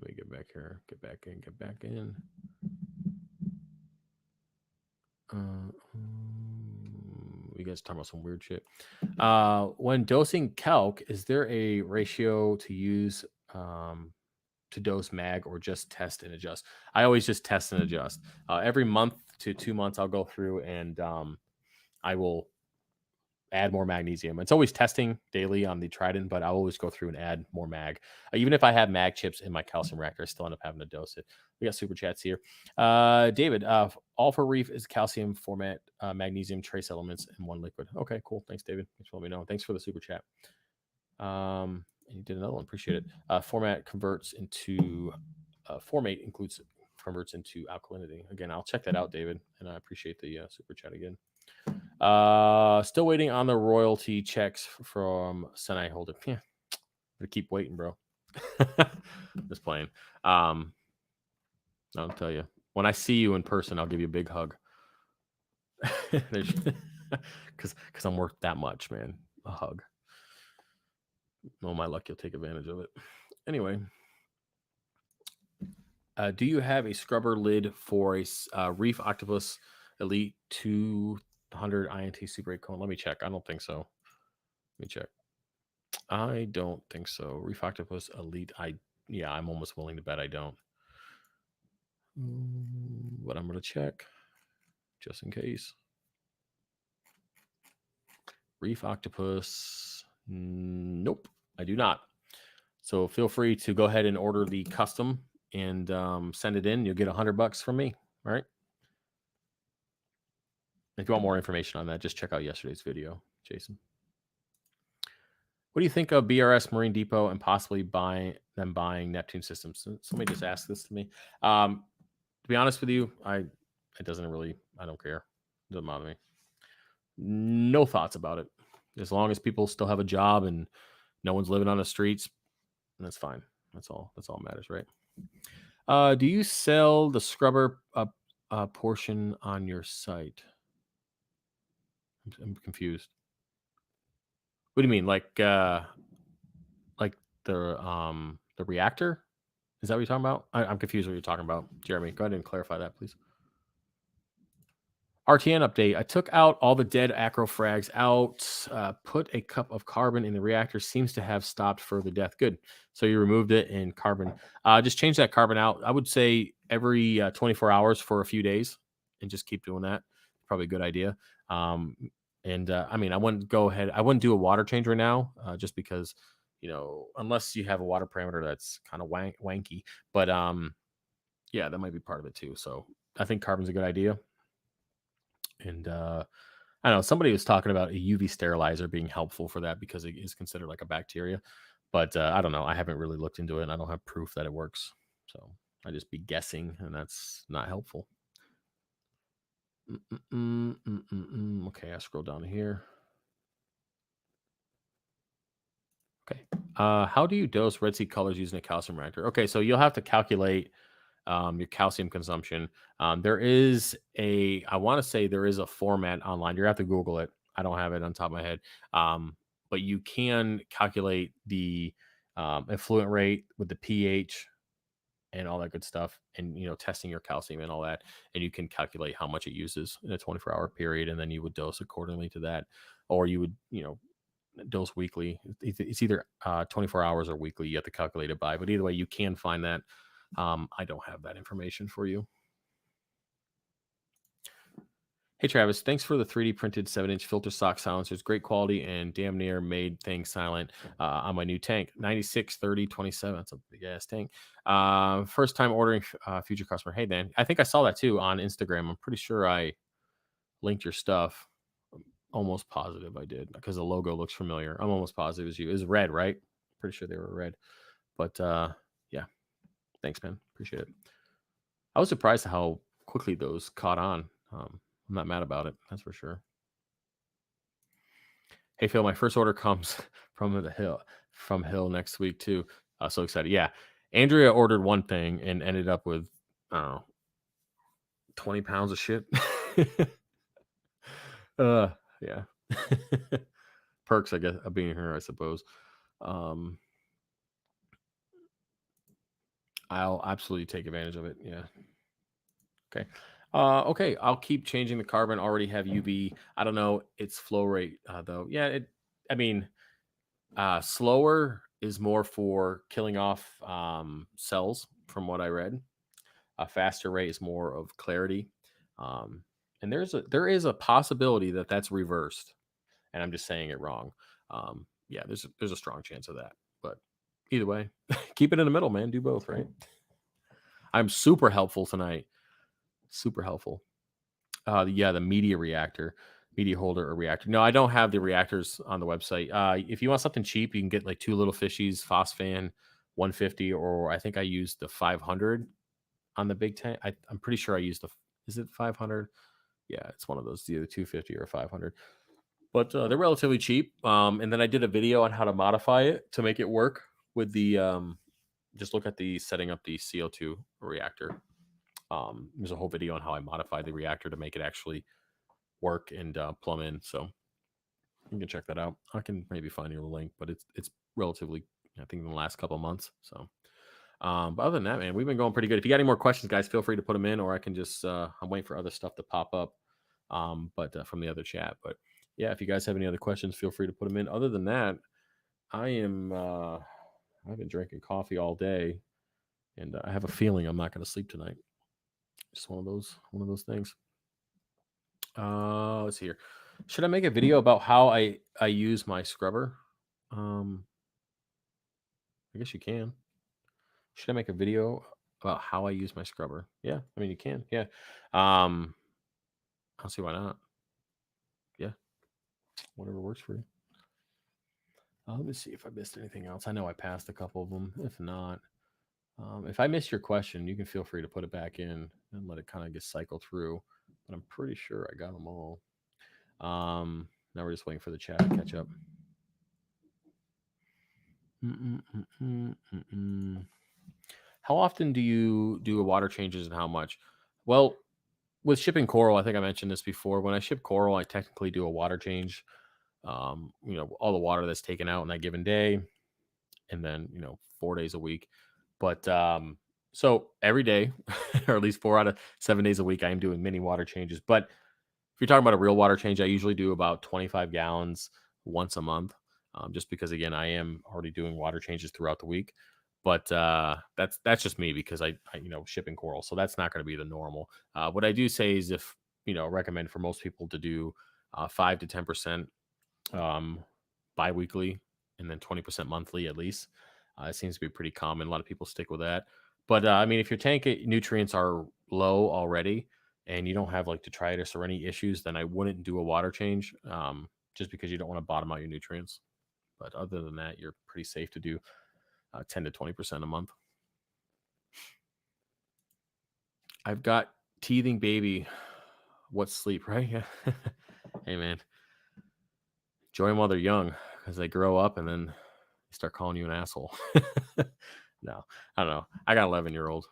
Let me get back here. Get back in. You guys talking about some weird shit. When dosing calc, is there a ratio to use to dose mag or just test and adjust? I always just test and adjust. Every month to 2 months, I'll go through and I will add more magnesium. It's always testing daily on the Trident, but I always go through and add more mag. Even if I have mag chips in my calcium reactor, I still end up having to dose it. We got super chats here. David, all for reef is calcium format, magnesium trace elements in one liquid. Okay, cool. Thanks, David. Thanks for letting me know. Thanks for the super chat. And you did another one. Appreciate it. Format converts into formate converts into alkalinity. Again, I'll check that out, David, and I appreciate the super chat again. Still waiting on the royalty checks from Senai Holder. Yeah, gotta keep waiting, bro. Just playing. I'll tell you, when I see you in person, I'll give you a big hug. Because I'm worth that much, man. A hug. Oh, my luck, you'll take advantage of it. Anyway, do you have a scrubber lid for a Reef Octopus Elite 200 INT Super 8 cone? Let me check. I don't think so. Let me check. I don't think so. Reef Octopus Elite. I'm almost willing to bet I don't. But I'm going to check just in case. Reef octopus. Nope, I do not. So feel free to go ahead and order the custom and send it in. You'll get $100 from me. All right. If you want more information on that, just check out yesterday's video, Jason. What do you think of BRS Marine Depot and possibly buying Neptune systems? Somebody just asked this to me. To be honest with you, I don't care. It doesn't bother me. No thoughts about it. As long as people still have a job and no one's living on the streets, that's fine. That's all matters, right? Do you sell the scrubber portion on your site? I'm confused. What do you mean? Like the reactor? Is that what you're talking about? I'm confused what you're talking about. Jeremy, go ahead and clarify that, please. RTN update. I took out all the dead acrofrags out, put a cup of carbon in the reactor. Seems to have stopped further death. Good. So you removed it in carbon. Just change that carbon out. I would say every 24 hours for a few days and just keep doing that. Probably a good idea. I mean, I wouldn't do a water change right now just because, unless you have a water parameter that's kind of wanky. But yeah, that might be part of it too. So I think carbon's a good idea. And I don't know, somebody was talking about a UV sterilizer being helpful for that because it is considered like a bacteria. But I don't know. I haven't really looked into it and I don't have proof that it works. So I just be guessing and that's not helpful. Okay, I scroll down here. Okay. How do you dose Red Sea colors using a calcium reactor? Okay, so you'll have to calculate your calcium consumption. I want to say there is a format online. You have to Google it. I don't have it on top of my head. But you can calculate the effluent rate with the pH and all that good stuff, and testing your calcium and all that, and you can calculate how much it uses in a 24-hour period, and then you would dose accordingly to that, or you would dose weekly. It's either 24 hours or weekly. You have to calculate it by, but either way, you can find that. I don't have that information for you. Hey, Travis, thanks for the 3D printed 7-inch filter stock silencers. Great quality and damn near made things silent on my new tank. 963027. That's a big ass tank. First time ordering future customer. Hey, man, I think I saw that too on Instagram. I'm pretty sure I linked your stuff. I'm almost positive I did because the logo looks familiar. I'm almost positive it was you. It was red, right? Pretty sure they were red. But yeah, thanks, man. Appreciate it. I was surprised how quickly those caught on. I'm not mad about it. That's for sure. Hey, Phil, my first order comes from Hill next week too. So excited. Yeah. Andrea ordered one thing and ended up with, I don't know, 20 pounds of shit. Yeah. Perks, I guess, of being here, I suppose. I'll absolutely take advantage of it. Yeah. Okay. Okay. I'll keep changing the carbon. Already have UV. I don't know its flow rate though. Yeah. Slower is more for killing off cells, from what I read. A faster rate is more of clarity. And there is a possibility that that's reversed, and I'm just saying it wrong. Yeah, there's a strong chance of that. But either way, keep it in the middle, man. Do both, right? I'm super helpful tonight. Super helpful. Yeah, the media holder or reactor. No, I don't have the reactors on the website. If you want something cheap, you can get like two little fishies, Phosphane 150, or I think I used the 500 on the big tank. I'm pretty sure I used is it 500? Yeah, it's one of those, either 250 or 500. But they're relatively cheap. And then I did a video on how to modify it to make it work with the, just look at the setting up the CO2 reactor. There's a whole video on how I modified the reactor to make it actually work and plumb in. So you can check that out. I can maybe find you a link, but it's relatively, I think, in the last couple of months. So, but other than that, man, we've been going pretty good. If you got any more questions, guys, feel free to put them in, or I can just I'm waiting for other stuff to pop up, but from the other chat. But yeah, if you guys have any other questions, feel free to put them in. Other than that, I've been drinking coffee all day, and I have a feeling I'm not going to sleep tonight. Just one of those things. Let's see here. Should I make a video about how I use my scrubber? Um, I guess you can. Should I make a video about how I use my scrubber? Yeah, I mean you can. Yeah. Um, I don't see why not. Yeah, whatever works for you. Let me see if I missed anything else. I know I passed a couple of them. If not, if I missed your question, you can feel free to put it back in and let it kind of get cycled through. But I'm pretty sure I got them all. Now we're just waiting for the chat to catch up. How often do you do a water changes and how much? Well, with shipping coral, I think I mentioned this before. When I ship coral, I technically do a water change. All the water that's taken out in that given day, and then 4 days a week. But so every day, or at least 4 out of 7 days a week, I am doing mini water changes. But if you're talking about a real water change, I usually do about 25 gallons once a month, just because again, I am already doing water changes throughout the week. But that's just me because I shipping coral, so that's not going to be the normal. What I do say is if recommend for most people to do 5 to 10% um, biweekly, and then 20% monthly at least. It seems to be pretty common. A lot of people stick with that. But I mean, if your tank nutrients are low already and you don't have like detritus or any issues, then I wouldn't do a water change, just because you don't want to bottom out your nutrients. But other than that, you're pretty safe to do 10 to 20% a month. I've got teething baby. What's sleep, right? Yeah. Hey, man. Enjoy them while they're young because they grow up and then start calling you an asshole. No, I don't know. I got 11-year-old,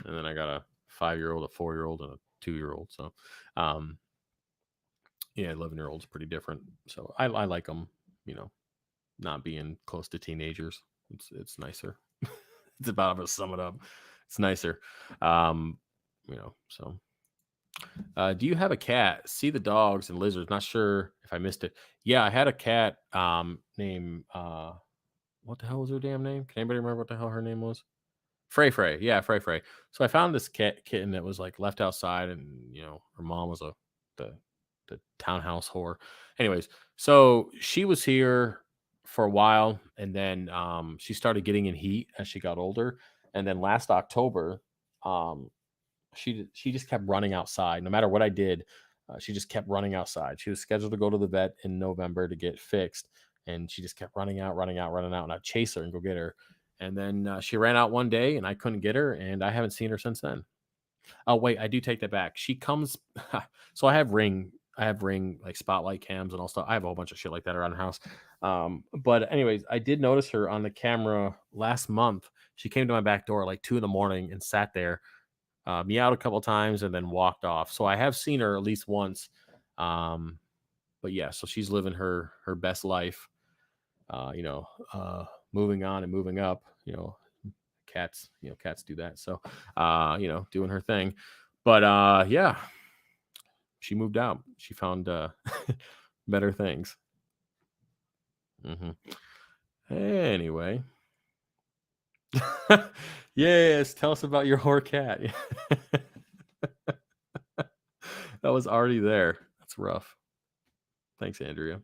and then I got a 5-year-old, a 4-year-old, and a 2-year-old. So, um, yeah, 11-year-old's pretty different. So I like them, you know, not being close to teenagers. It's nicer. It's about to sum it up. It's nicer. Um, so do you have a cat? See the dogs and lizards. Not sure if I missed it. Yeah, I had a cat named what the hell was her damn name? Can anybody remember what the hell her name was? Frey Frey. Yeah, Frey Frey. So I found this kitten that was like left outside, and her mom was the the townhouse whore. Anyways, so she was here for a while, and then she started getting in heat as she got older. And then last October, um, she just kept running outside. No matter what I did, she just kept running outside. She was scheduled to go to the vet in November to get fixed, and she just kept running out, running out, running out. And I'd chase her and go get her. And then she ran out one day, and I couldn't get her, and I haven't seen her since then. Oh wait, I do take that back. She comes. So I have ring like spotlight cams and all stuff. I have a whole bunch of shit like that around the house. But anyways, I did notice her on the camera last month. She came to my back door at like 2 in the morning and sat there, meowed a couple times, and then walked off. So I have seen her at least once. Um, but yeah, so she's living her best life. Moving on and moving up. Cats do that. So doing her thing. But yeah, she moved out. She found better things. Anyway. Yes, tell us about your whore cat. That was already there. That's rough. Thanks, Andrea.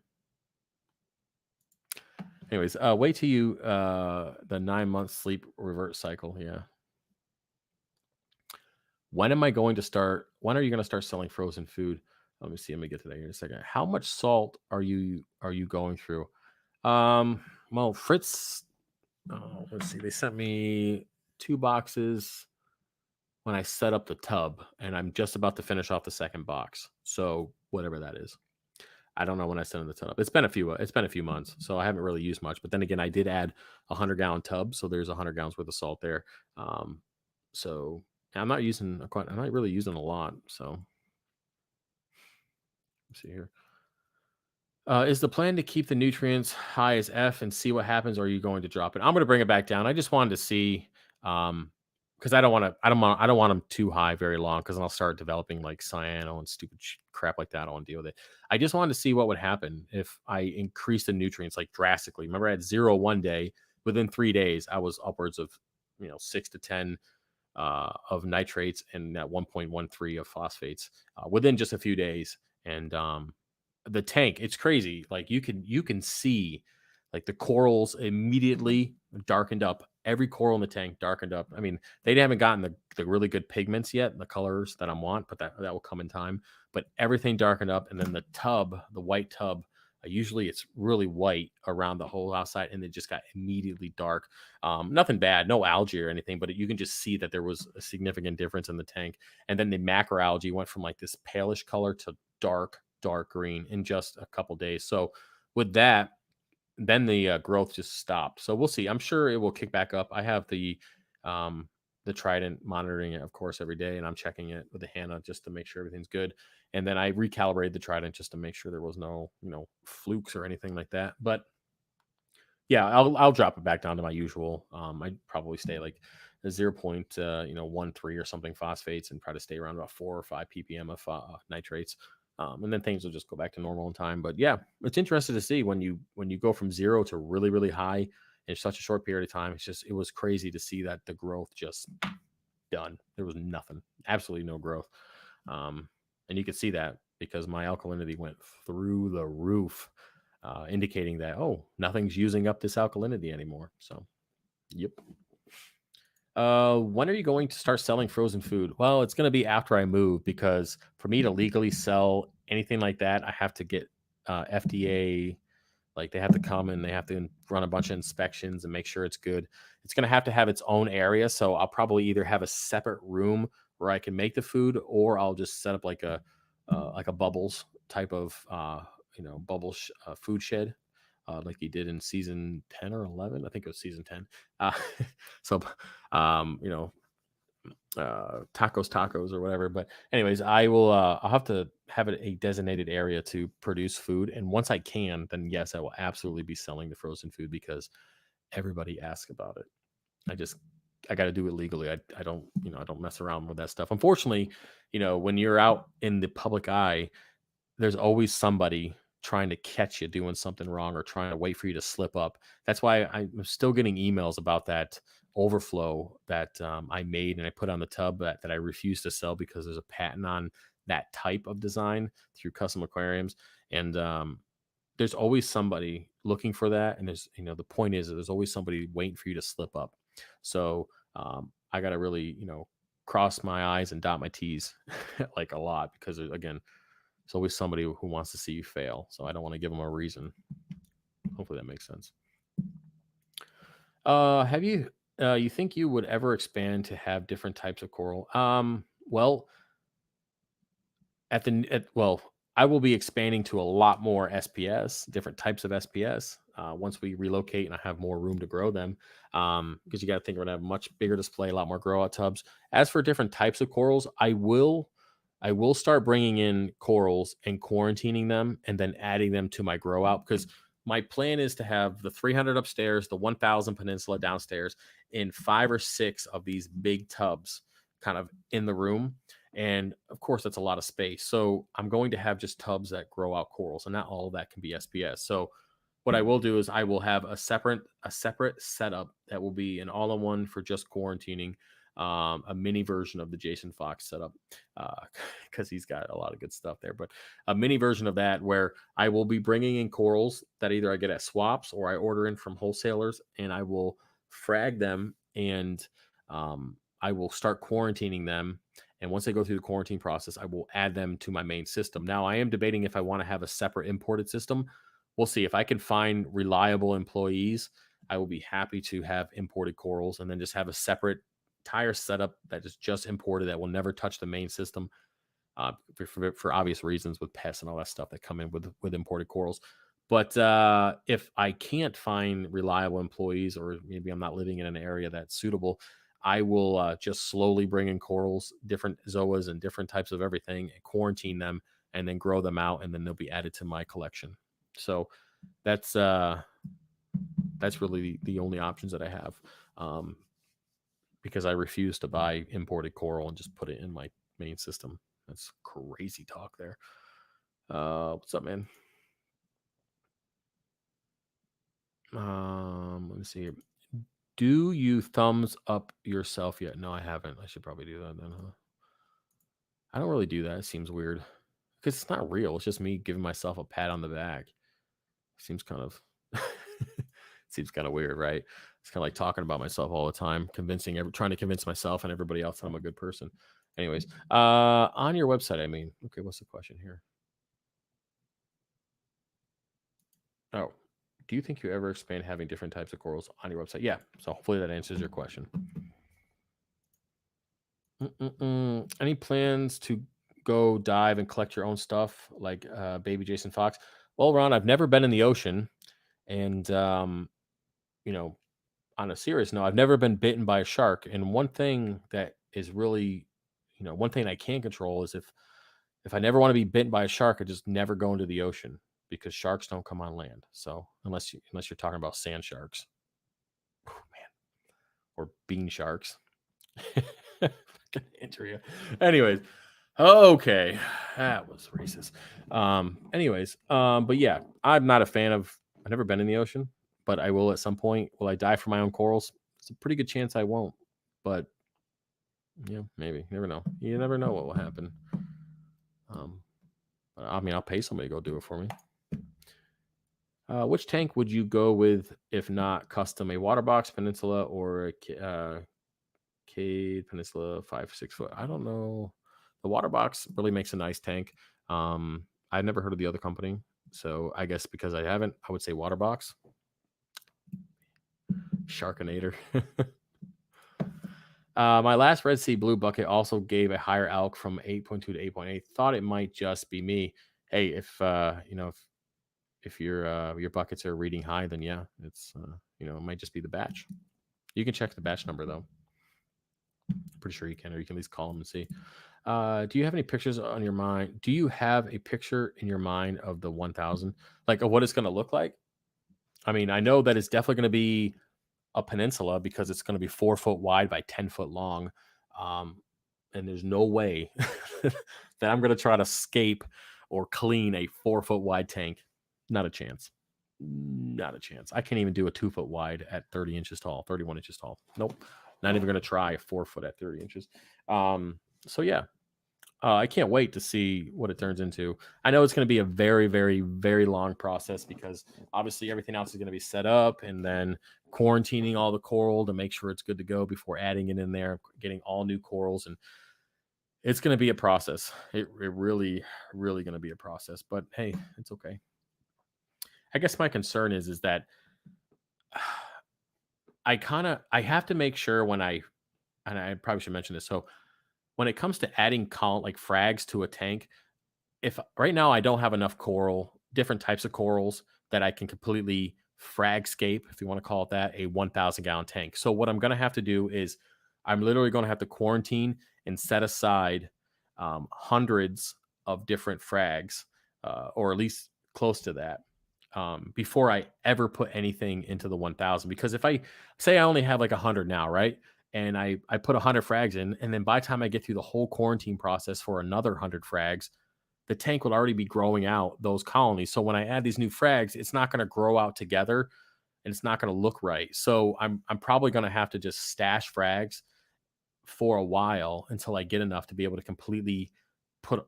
Anyways, wait till you the 9 month sleep revert cycle. Yeah. When are you going to start selling frozen food? Let me see. Let me get to that here in a second. How much salt are you going through? Well, Fritz, let's see. They sent me 2 boxes when I set up the tub, and I'm just about to finish off the second box. So whatever that is. I don't know when I sent the tub. It's been a few months, so I haven't really used much. But then again, I did add a 100-gallon tub, so there's 100 gallons worth of salt there. So I'm not really using a lot. So let's see here. Is the plan to keep the nutrients high as F and see what happens, or are you going to drop it? I'm going to bring it back down. I just wanted to see, because I don't want them too high very long, because then I'll start developing like cyano and stupid crap like that. I don't want to deal with it. I just wanted to see what would happen if I increase the nutrients like drastically. Remember, I had 0 one day. Within 3 days, I was upwards of 6 to 10 of nitrates and that 1.13 of phosphates within just a few days. And the tank, it's crazy. Like you can see like the corals immediately darkened up. Every coral in the tank darkened up. I mean, they haven't gotten the really good pigments yet, the colors that I want, but that will come in time. But everything darkened up, and then the tub, the white tub, usually it's really white around the whole outside, and it just got immediately dark. Nothing bad, no algae or anything, but you can just see that there was a significant difference in the tank. And then the macroalgae went from like this palish color to dark green in just a couple days. So with that, then the growth just stopped. So we'll see. I'm sure it will kick back up. I have um, the Trident monitoring it, of course, every day, and I'm checking it with the Hannah just to make sure everything's good. And then I recalibrated the Trident just to make sure there was no, flukes or anything like that. But yeah, I'll drop it back down to my usual. I'd probably stay like a 0.13 or something phosphates, and try to stay around about 4 or 5 ppm of nitrates. And then things will just go back to normal in time. But yeah, it's interesting to see when you go from zero to really really high in such a short period of time. It was crazy to see that the growth just done. There was nothing, absolutely no growth. And you could see that because my alkalinity went through the roof, indicating that, oh, nothing's using up this alkalinity anymore. So, yep. When are you going to start selling frozen food? Well, it's going to be after I move, because for me to legally sell anything like that, I have to get FDA. Like, they have to come and they have to run a bunch of inspections and make sure it's good. It's going to have its own area. So I'll probably either have a separate room where I can make the food, or I'll just set up like a bubbles type of food shed, like he did in season 10 or 11. I think it was season 10. Uh, so um, you know tacos or whatever. But anyways, I'll have to have a designated area to produce food, and once I can, then yes, I will absolutely be selling the frozen food, because everybody asks about it. I just I got to do it legally. I don't, I don't mess around with that stuff. Unfortunately, when you're out in the public eye, there's always somebody trying to catch you doing something wrong, or trying to wait for you to slip up. That's why I'm still getting emails about that overflow that I made and I put on the tub, that I refuse to sell, because there's a patent on that type of design through Custom Aquariums. And there's always somebody looking for that. And the point is that there's always somebody waiting for you to slip up. So I got to really, cross my I's and dot my T's like a lot, because again, there's always somebody who wants to see you fail. So I don't want to give them a reason. Hopefully that makes sense. Have you you think you would ever expand to have different types of coral? Well, well, I will be expanding to a lot more SPS, different types of SPS, once we relocate and I have more room to grow them. Because you got to think we're gonna have a much bigger display, a lot more grow out tubs. As for different types of corals, I will start bringing in corals and quarantining them, and then adding them to my grow out, because my plan is to have the 300 upstairs, the 1000 peninsula downstairs, in 5 or 6 of these big tubs kind of in the room. And of course, that's a lot of space. So I'm going to have just tubs that grow out corals, and not all of that can be SPS. So what I will do is I will have a separate setup that will be an all-in-one for just quarantining, a mini version of the Jason Fox setup, because he's got a lot of good stuff there. But a mini version of that, where I will be bringing in corals that either I get at swaps or I order in from wholesalers, and I will frag them, and I will start quarantining them. And once they go through the quarantine process, I will add them to my main system. Now, I am debating if I want to have a separate imported system. We'll see. If I can find reliable employees, I will be happy to have imported corals, and then just have a separate tire setup that is just imported, that will never touch the main system, for obvious reasons, with pests and all that stuff that come in with imported corals. But if I can't find reliable employees, or maybe I'm not living in an area that's suitable, I will just slowly bring in corals, different zoas, and different types of everything, and quarantine them, and then grow them out, and then they'll be added to my collection. So that's that's really the only options that I have, um, because I refuse to buy imported coral and just put it in my main system. That's crazy talk there. What's up, man? Let me see here. Do you thumbs up yourself yet? No, I haven't. I should probably do that then, huh? I don't really do that. It seems weird because it's not real. It's just me giving myself a pat on the back. Seems kind of seems kind of weird, right? It's kind of like talking about myself all the time, trying to convince myself and everybody else that I'm a good person. Anyways, on your website, I mean, okay, what's the question here? Oh, do you think you ever expand having different types of corals on your website? Yeah. So hopefully that answers your question. Any plans to go dive and collect your own stuff like baby Jason Fox? Well, Ron, I've never been in the ocean, and you know, on a serious note, I've never been bitten by a shark. And one thing that is really, one thing I can control is if I never want to be bitten by a shark, I just never go into the ocean because sharks don't come on land. So unless you're talking about sand sharks, man, or bean sharks. Enter you. Anyways, okay, that was racist. But yeah, I'm not a fan of. I've never been in the ocean, but I will at some point. Will I die for my own corals? It's a pretty good chance I won't. But yeah, maybe. You never know. You never know what will happen. Um, but I mean, I'll pay somebody to go do it for me. Which tank would you go with if not custom? A water box, peninsula, or a Cade Peninsula 5 6 foot. I don't know. The water box really makes a nice tank. I've never heard of the other company, so I guess because I haven't, I would say water box. Sharkinator. My last Red Sea Blue bucket also gave a higher alk from 8.2 to 8.8. Thought it might just be me. Hey, if your buckets are reading high, then yeah, it's it might just be the batch. You can check the batch number though. Pretty sure you can, or you can at least call them and see. Do you have any pictures on your mind? Do you have a picture in your mind of the 1000, like of what it's going to look like? I mean, I know that it's definitely going to be a peninsula because it's going to be 4 foot wide by 10 foot long. Um, and there's no way that I'm going to try to scape or clean a 4 foot wide tank. Not a chance. Not a chance. I can't even do a 2 foot wide at 30 inches tall, 31 inches tall. Nope. Not even going to try a 4 foot at 30 inches. So yeah, I can't wait to see what it turns into. I know it's going to be a very, very, very long process because obviously everything else is going to be set up and then quarantining all the coral to make sure it's good to go before adding it in there, getting all new corals. And it's going to be a process. It really, really going to be a process. But hey, it's okay. I guess my concern is that I have to make sure and I probably should mention this. So when it comes to adding like frags to a tank, if right now I don't have enough different types of corals that I can completely fragscape, if you want to call it that, a 1,000 gallon tank. So what I'm going to have to do is I'm literally going to have to quarantine and set aside hundreds of different frags, or at least close to that, before I ever put anything into the 1,000. Because if I say I only have like 100 now, right? And I put 100 frags in, and then by the time I get through the whole quarantine process for another 100 frags, the tank will already be growing out those colonies. So when I add these new frags, it's not going to grow out together and it's not going to look right. So I'm probably going to have to just stash frags for a while until I get enough to be able to completely put,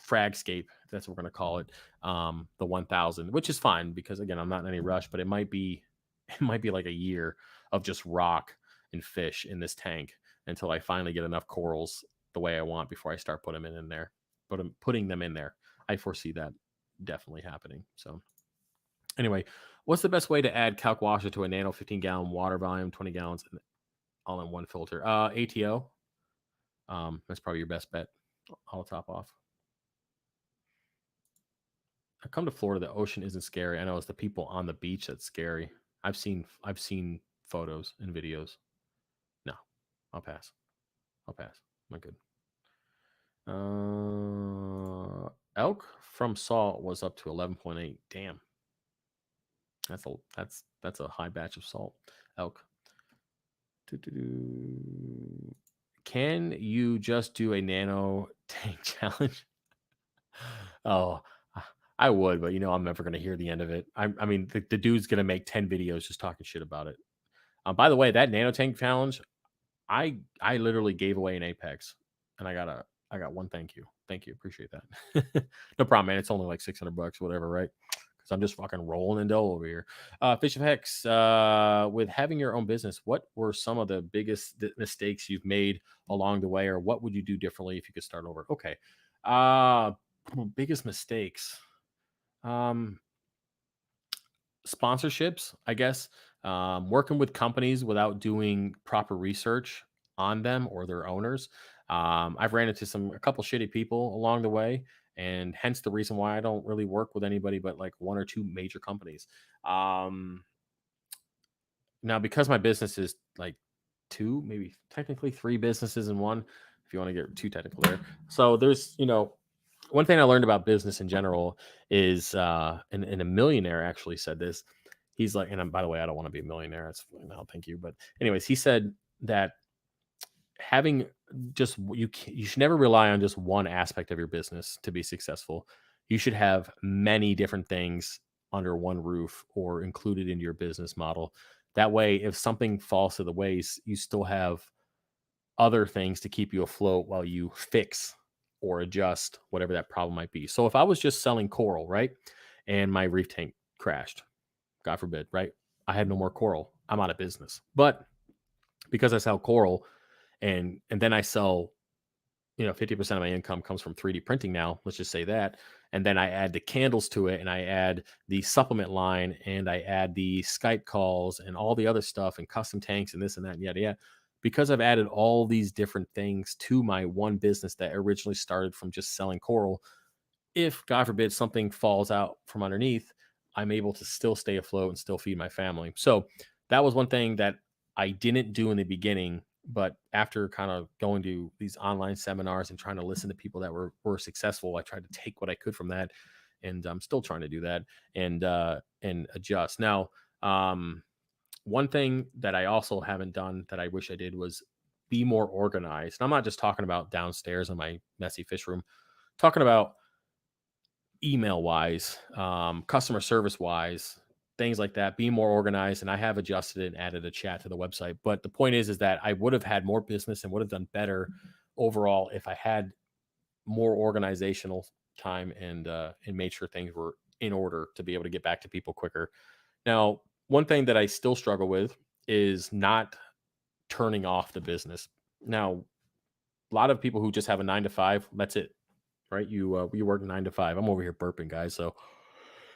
fragscape, that's what we're going to call it, the 1000, which is fine because again, I'm not in any rush, but it might be it might be like a year of just rock and fish in this tank until I finally get enough corals the way I want before I start putting them in there. But I'm putting them in there. I foresee that definitely happening. So anyway, what's the best way to add calc washer to a nano 15-gallon water volume, 20 gallons, all in one filter? ATO. That's probably your best bet. I'll top off. I come to Florida, the ocean isn't scary. I know it's the people on the beach that's scary. I've seen photos and videos. No, I'll pass. I'll pass. I'm good. Elk from salt was up to 11.8. Damn, that's a high batch of salt. Elk. Doo-doo-doo. Can you just do a nano tank challenge? Oh, I would, but I'm never going to hear the end of it. I mean, the dude's going to make 10 videos just talking shit about it. By the way, that nanotank challenge, I literally gave away an Apex, and I got one thank you, appreciate that. No problem, man. It's only like $600, whatever, right? Because I'm just fucking rolling in dough over here. Fish of Hex, with having your own business, what were some of the biggest mistakes you've made along the way, or what would you do differently if you could start over? Okay, uh, biggest mistakes. Um, Sponsorships, I guess, working with companies without doing proper research on them or their owners. I've ran into a couple shitty people along the way, and hence the reason why I don't really work with anybody but like one or two major companies. Um, Now, because my business is like two, maybe technically three businesses in one, if you want to get too technical there. So there's, one thing I learned about business in general is, and a millionaire actually said this. He's like, and by the way, I don't want to be a millionaire. It's no, thank you. But anyways, he said that having you should never rely on just one aspect of your business to be successful. You should have many different things under one roof or included in your business model. That way, if something falls to the waste, you still have other things to keep you afloat while you fix or adjust whatever that problem might be. So if I was just selling coral, right, and my reef tank crashed, God forbid, right? I had no more coral. I'm out of business. But because I sell coral and then I sell, 50% of my income comes from 3D printing now, let's just say that. And then I add the candles to it and I add the supplement line and I add the Skype calls and all the other stuff and custom tanks and this and that and yada yada. Because I've added all these different things to my one business that originally started from just selling coral, if God forbid something falls out from underneath, I'm able to still stay afloat and still feed my family. So that was one thing that I didn't do in the beginning, but after kind of going to these online seminars and trying to listen to people that were successful, I tried to take what I could from that, and I'm still trying to do that and adjust. Now, one thing that I also haven't done that I wish I did was be more organized. And I'm not just talking about downstairs in my messy fish room, talking about email wise, customer service wise, things like that, be more organized. And I have adjusted and added a chat to the website. But the point is that I would have had more business and would have done better overall if I had more organizational time and made sure things were in order to be able to get back to people quicker. Now, one thing that I still struggle with is not turning off the business. Now, a lot of people who just have a 9 to 5, that's it, right? You work 9 to 5. I'm over here burping, guys. So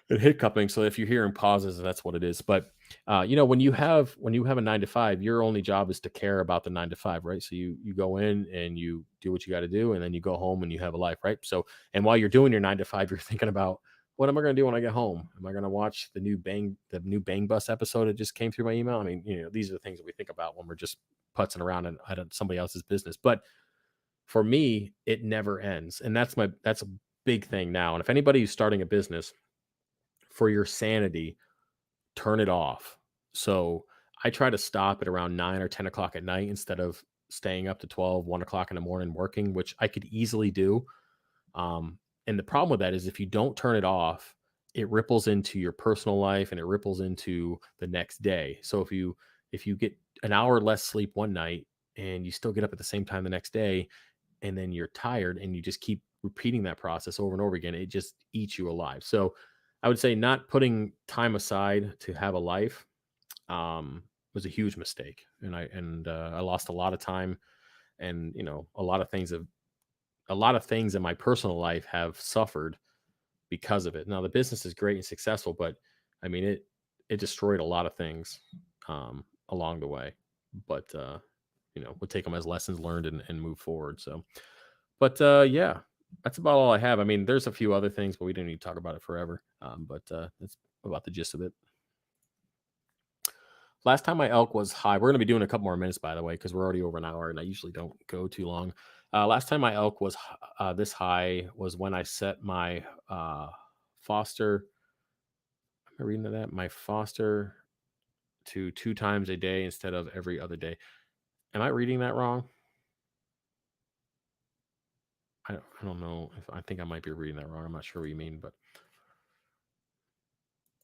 and hiccuping. So if you're hearing pauses, that's what it is. But when you have a 9 to 5, your only job is to care about the 9 to 5, right? So you go in and you do what you got to do, and then you go home and you have a life, right? So and while you're doing your 9 to 5, you're thinking about what am I going to do when I get home? Am I going to watch the new Bang Bus episode that just came through my email? I mean, these are the things that we think about when we're just putzing around and at somebody else's business. But for me, it never ends, and that's a big thing now. And if anybody who's starting a business, for your sanity, turn it off. So I try to stop at around 9 or 10 o'clock at night instead of staying up to 12, 1 o'clock in the morning working, which I could easily do. And the problem with that is if you don't turn it off, it ripples into your personal life and it ripples into the next day. So if you get an hour less sleep one night and you still get up at the same time the next day, and then you're tired and you just keep repeating that process over and over again, it just eats you alive. So I would say not putting time aside to have a life was a huge mistake, and I lost a lot of time, and a lot of things in my personal life have suffered because of it. Now the business is great and successful, but I mean it destroyed a lot of things along the way. But we'll take them as lessons learned and move forward. So but, yeah, that's about all I have. I mean, there's a few other things, but we didn't need to talk about it forever. But that's about the gist of it. Last time my elk was high, we're gonna be doing a couple more minutes, by the way, because we're already over an hour, and I usually don't go too long. Last time my elk was this high was when I set my foster. Am I reading that? My foster to 2 times a day instead of every other day. Am I reading that wrong? I don't know if I think I might be reading that wrong. I'm not sure what you mean, but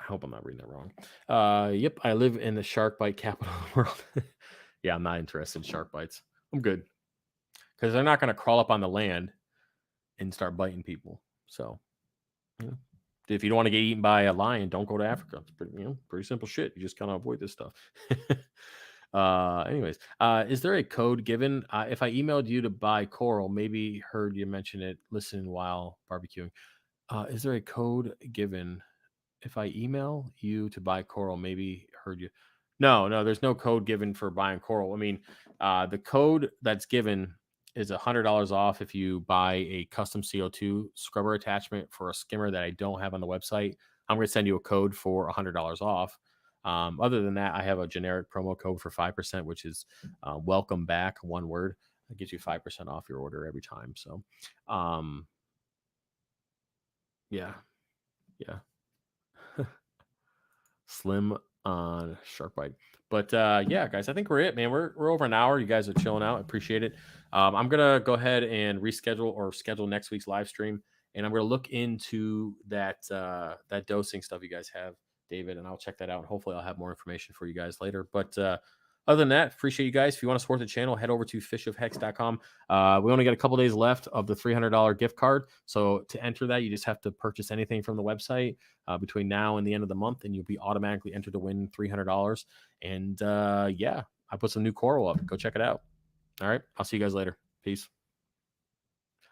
I hope I'm not reading that wrong. Yep, I live in the shark bite capital of the world. Yeah, I'm not interested in shark bites. I'm good because they're not going to crawl up on the land and start biting people. So, you know, if you don't want to get eaten by a lion, don't go to Africa. It's pretty, pretty simple shit. You just kind of avoid this stuff. Anyways, is there a code given if I emailed you to buy coral? Maybe heard you mention it. Listen while barbecuing. Is there a code given if I email you to buy coral? Maybe heard you. No, no, there's no code given for buying coral. I mean, the code that's given is $100 off if you buy a custom CO2 scrubber attachment for a skimmer that I don't have on the website. I'm going to send you a code for $100 off. Other than that, I have a generic promo code for 5%, which is welcome back, one word. It gives you 5% off your order every time. So, um, yeah, yeah. Slim on shark bite. But yeah, guys, I think we're it, man. We're over an hour. You guys are chilling out. I appreciate it. I'm gonna go ahead and reschedule or schedule next week's live stream, and I'm gonna look into that dosing stuff you guys have, David, and I'll check that out. And hopefully, I'll have more information for you guys later. But other than that, appreciate you guys. If you want to support the channel, head over to fishofhex.com. We only got a couple days left of the $300 gift card. So to enter that, you just have to purchase anything from the website between now and the end of the month, and you'll be automatically entered to win $300. And yeah, I put some new coral up. Go check it out. All right. I'll see you guys later. Peace.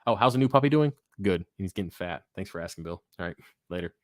Oh, how's the new puppy doing? Good. He's getting fat. Thanks for asking, Bill. All right. Later.